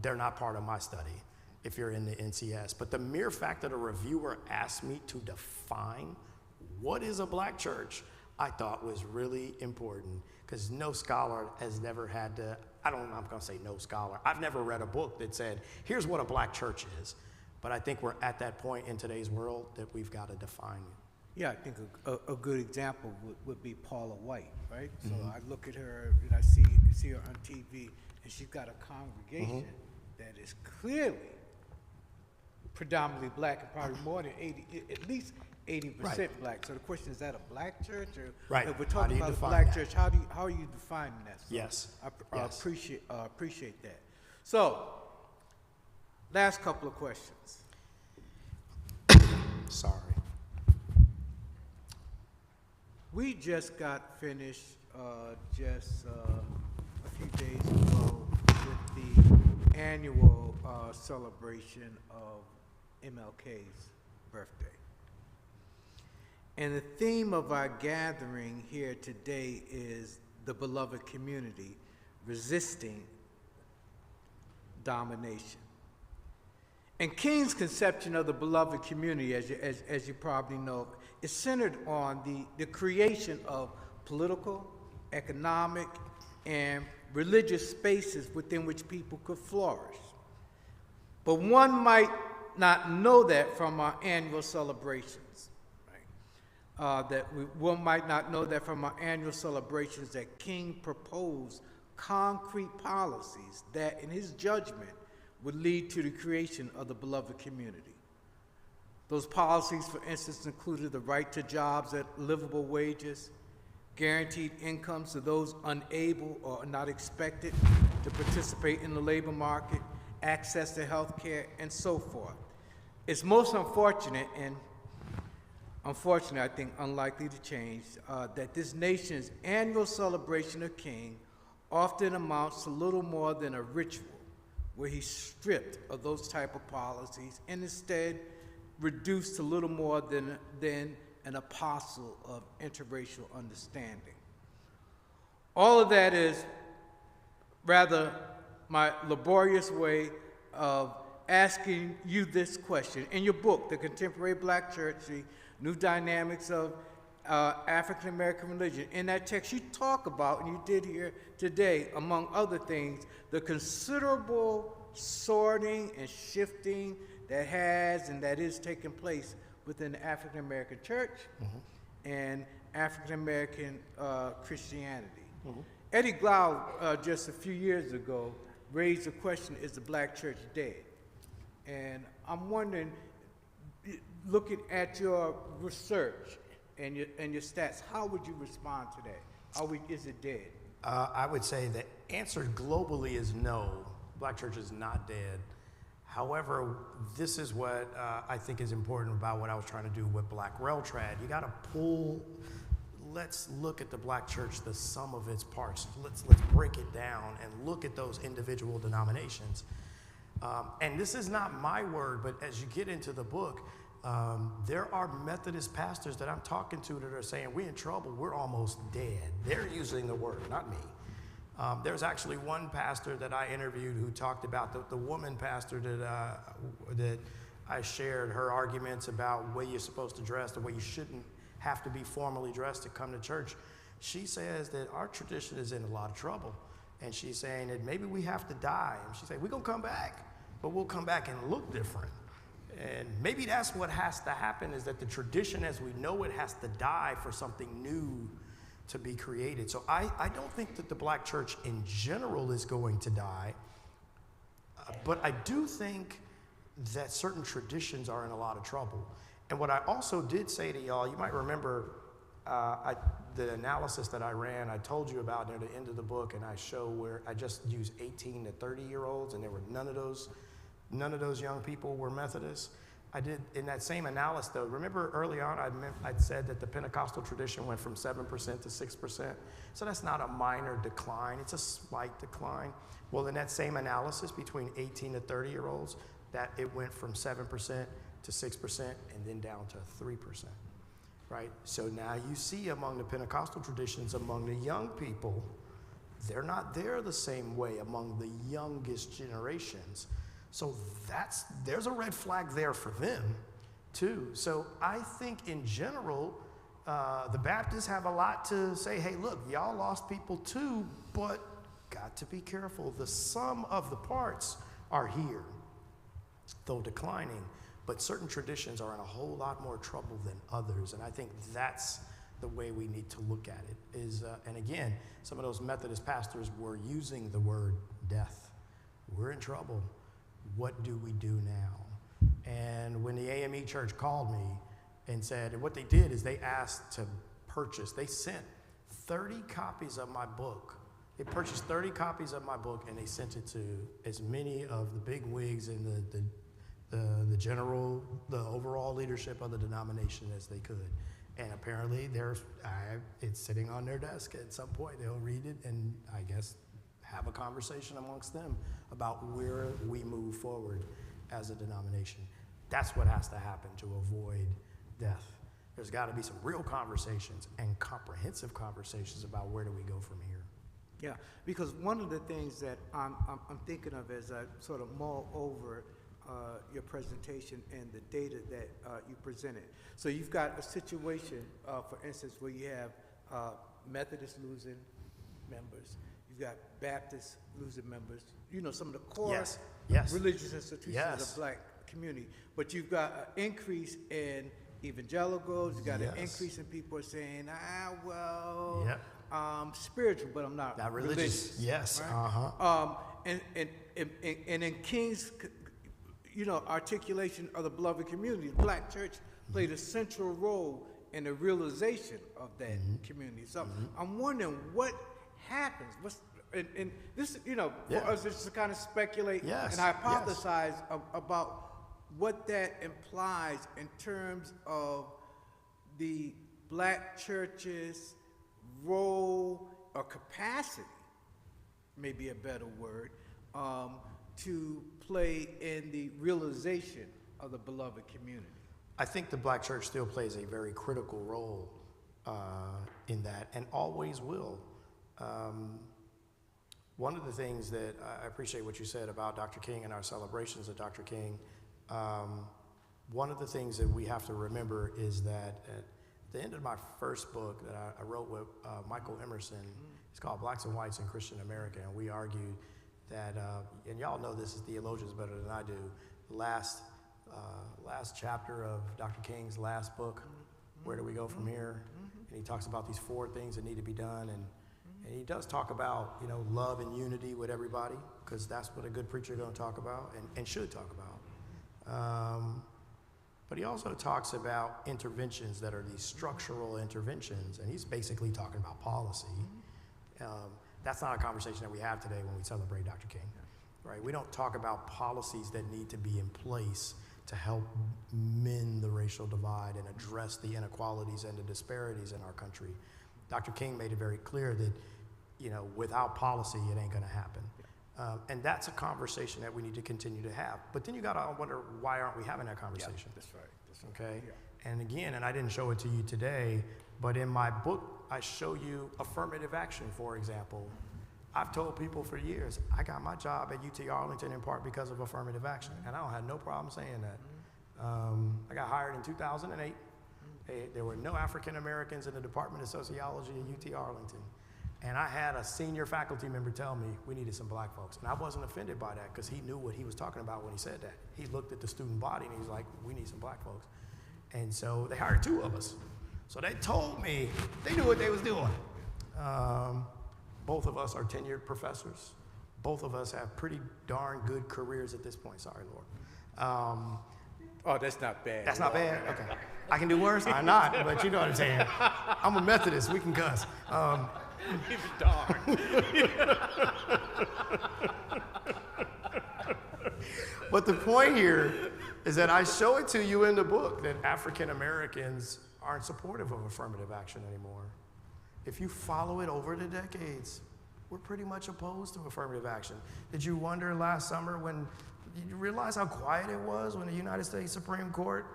They're not part of my study if you're in the NCS. But the mere fact that a reviewer asked me to define what is a black church, I thought was really important, because no scholar has never had to, I'm gonna say no scholar. I've never read a book that said, here's what a black church is. But I think we're at that point in today's world that we've got to define it. Yeah, I think a good example would be Paula White, right? So I look at her and I see her on TV, and she's got a congregation that is clearly predominantly black, and probably more than 80, at least 80% black. So the question is that a black church, or if we're talking about a black church, how are you defining that? So Yes. I appreciate that. So, last couple of questions. Sorry. We just got finished just a few days ago with the annual celebration of MLK's birthday. And the theme of our gathering here today is the beloved community resisting domination. And King's conception of the beloved community, as you probably know, is centered on the creation of political, economic, and religious spaces within which people could flourish. But one might not know that from our annual celebrations. One might not know that from our annual celebrations that King proposed concrete policies that, in his judgment, would lead to the creation of the beloved community. Those policies, for instance, included the right to jobs at livable wages, guaranteed incomes to those unable or not expected to participate in the labor market, access to health care, and so forth. It's most unfortunate, and unfortunately, I think unlikely to change, that this nation's annual celebration of King often amounts to little more than a ritual where he's stripped of those type of policies and instead reduced to little more than an apostle of interracial understanding. All of that is rather my laborious way of asking you this question. In your book, The Contemporary Black Church, The New Dynamics of African American Religion, in that text you talk about, and you did here today, among other things, the considerable sorting and shifting that has and that is taking place within the African American church and African American Christianity. Eddie Glaude, just a few years ago, raised the question, is the black church dead? And I'm wondering, looking at your research and your stats, how would you respond to that? Is it dead? I would say the answer globally is no. Black church is not dead. However, this is what I think is important about what I was trying to do with Black Rail Trad. You got to pull. Let's look at the black church, the sum of its parts. Let's break it down and look at those individual denominations. And this is not my word, but as you get into the book, there are Methodist pastors that I'm talking to that are saying, we're in trouble, we're almost dead. They're using the word, not me. There's actually one pastor that I interviewed who talked about the woman pastor that I shared her arguments about the way you're supposed to dress, the way you shouldn't have to be formally dressed to come to church. She says that our tradition is in a lot of trouble. And she's saying that maybe we have to die. And she's saying, we're going to come back, but we'll come back and look different. And maybe that's what has to happen, is that the tradition as we know it has to die for something new to be created. So I don't think that the black church in general is going to die, but I do think that certain traditions are in a lot of trouble. And what I also did say to y'all, you might remember the analysis that I ran, I told you about near the end of the book, and I show where I just used 18 to 30-year-olds, and there were none of those young people were Methodists. I did, in that same analysis though, remember early on I'd said that the Pentecostal tradition went from 7% to 6%. So that's not a minor decline, it's a slight decline. Well, in that same analysis between 18 to 30-year-olds, that it went from 7% to 6% and then down to 3%, right? So now you see among the Pentecostal traditions, among the young people, they're not there the same way among the youngest generations. So there's a red flag there for them too. So I think in general, the Baptists have a lot to say, hey, look, y'all lost people too, but got to be careful. The sum of the parts are here, though declining, but certain traditions are in a whole lot more trouble than others. And I think that's the way we need to look at it is, and again, some of those Methodist pastors were using the word death. We're in trouble. What do we do now? And when the AME church called me and said, and what they did is they asked to purchase, they sent 30 copies of my book. They purchased 30 copies of my book and they sent it to as many of the big wigs and the overall leadership of the denomination as they could. And apparently it's sitting on their desk. At some point they'll read it and I guess have a conversation amongst them about where we move forward as a denomination. That's what has to happen to avoid death. There's got to be some real conversations and comprehensive conversations about where do we go from here. Yeah, because one of the things that I'm thinking of as I sort of mull over your presentation and the data that you presented. So you've got a situation, for instance, where you have Methodists losing members. You've got Baptists losing members. You know, some of the core religious institutions of the black community. But you've got an increase in evangelicals. You've got an increase in people saying, spiritual, but I'm not religious. Yes. Right? And in King's, articulation of the beloved community, the black church played a central role and the realization of that community. So I'm wondering what happens. And this, for us, it's to kind of speculate and hypothesize about what that implies in terms of the black church's role or capacity, maybe a better word, to play in the realization of the beloved community. I think the black church still plays a very critical role in that, and always will. One of the things that I appreciate what you said about Dr. King and our celebrations of Dr. King. One of the things that we have to remember is that at the end of my first book that I wrote with Michael Emerson, it's called Blacks and Whites in Christian America, and we argued that, and y'all know this as theologians better than I do, the last chapter of Dr. King's last book, Where Do We Go From Here? And he talks about these 4 things that need to be done, and he does talk about, love and unity with everybody, because that's what a good preacher is going to talk about and should talk about. But he also talks about interventions that are these structural interventions, and he's basically talking about policy. That's not a conversation that we have today when we celebrate Dr. King, right? We don't talk about policies that need to be in place to help mend the racial divide and address the inequalities and the disparities in our country. Dr. King made it very clear that, without policy, it ain't gonna happen. And that's a conversation that we need to continue to have. But then you gotta wonder, why aren't we having that conversation? Yeah, that's right. Okay? Yeah. And again, and I didn't show it to you today, but in my book, I show you affirmative action, for example. I've told people for years, I got my job at UT Arlington in part because of affirmative action, and I don't have no problem saying that. I got hired in 2008. There were no African Americans in the Department of Sociology at UT Arlington. And I had a senior faculty member tell me we needed some black folks. And I wasn't offended by that because he knew what he was talking about when he said that. He looked at the student body and he was like, we need some black folks. And so they hired 2 of us. So they told me they knew what they was doing. Both of us are tenured professors. Both of us have pretty darn good careers at this point. Sorry, Lord. Oh, that's not bad. That's not bad? Okay. I can do worse? I'm not, but you know what I'm saying. I'm a Methodist. We can cuss. Darn. But the point here is that I show it to you in the book that African Americans aren't supportive of affirmative action anymore. If you follow it over the decades, we're pretty much opposed to affirmative action. Did you wonder last summer when you realize how quiet it was when the United States Supreme Court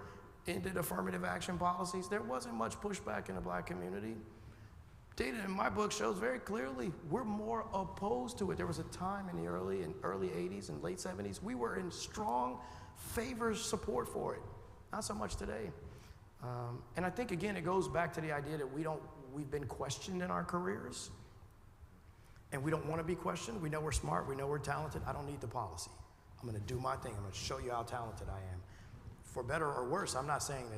ended affirmative action policies? There wasn't much pushback in the black community. Data in my book shows very clearly we're more opposed to it. There was a time in the early 80s and late 70s, we were in strong support for it. Not so much today. And I think, again, it goes back to the idea that we've been questioned in our careers, and we don't want to be questioned. We know we're smart. We know we're talented. I don't need the policy. I'm going to do my thing. I'm going to show you how talented I am. For better or worse, I'm not saying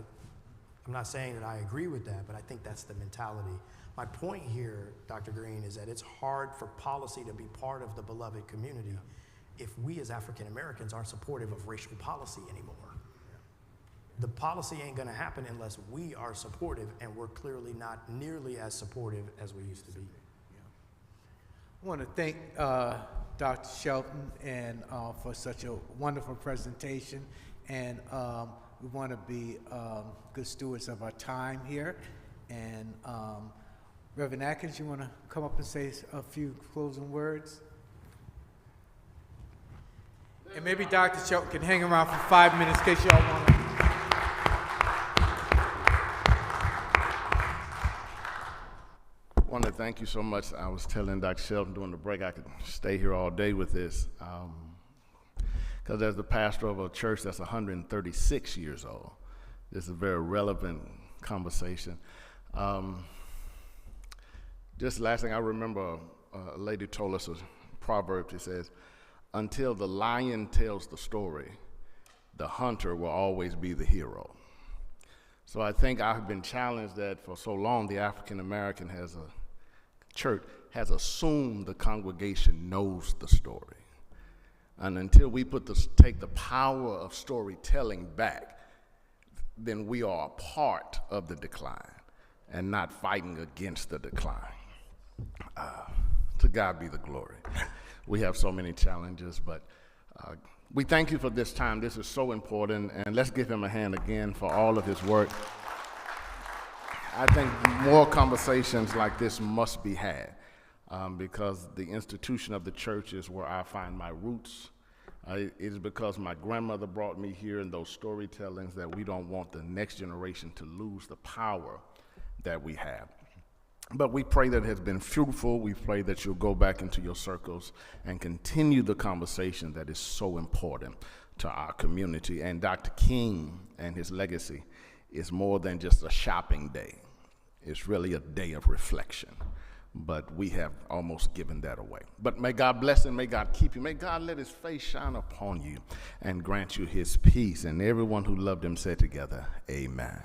that I agree with that, but I think that's the mentality. My point here, Dr. Green, is that it's hard for policy to be part of the beloved community if we as African Americans aren't supportive of racial policy anymore. The policy ain't gonna happen unless we are supportive, and we're clearly not nearly as supportive as we used to be. I want to thank Dr. Shelton and for such a wonderful presentation, and we want to be good stewards of our time here. And Reverend Atkins, you want to come up and say a few closing words? And maybe Dr. Shelton can hang around for 5 minutes in case y'all want to. I want to thank you so much. I was telling Dr. Shelton during the break I could stay here all day with this. Because as the pastor of a church that's 136 years old, this is a very relevant conversation. Just last thing, I remember a lady told us a proverb. She says, until the lion tells the story, the hunter will always be the hero. So I think I've been challenged that for so long the African American church has assumed the congregation knows the story. And until we take the power of storytelling back, then we are a part of the decline and not fighting against the decline. To God be the glory. We have so many challenges, but we thank you for this time. This is so important, and let's give him a hand again for all of his work. I think more conversations like this must be had because the institution of the church is where I find my roots. It is because my grandmother brought me here in those storytellings that we don't want the next generation to lose the power that we have. But we pray that it has been fruitful. We pray that you'll go back into your circles and continue the conversation that is so important to our community. And Dr. King and his legacy is more than just a shopping day. It's really a day of reflection. But we have almost given that away. But may God bless and may God keep you. May God let his face shine upon you and grant you his peace. And everyone who loved him said together, amen.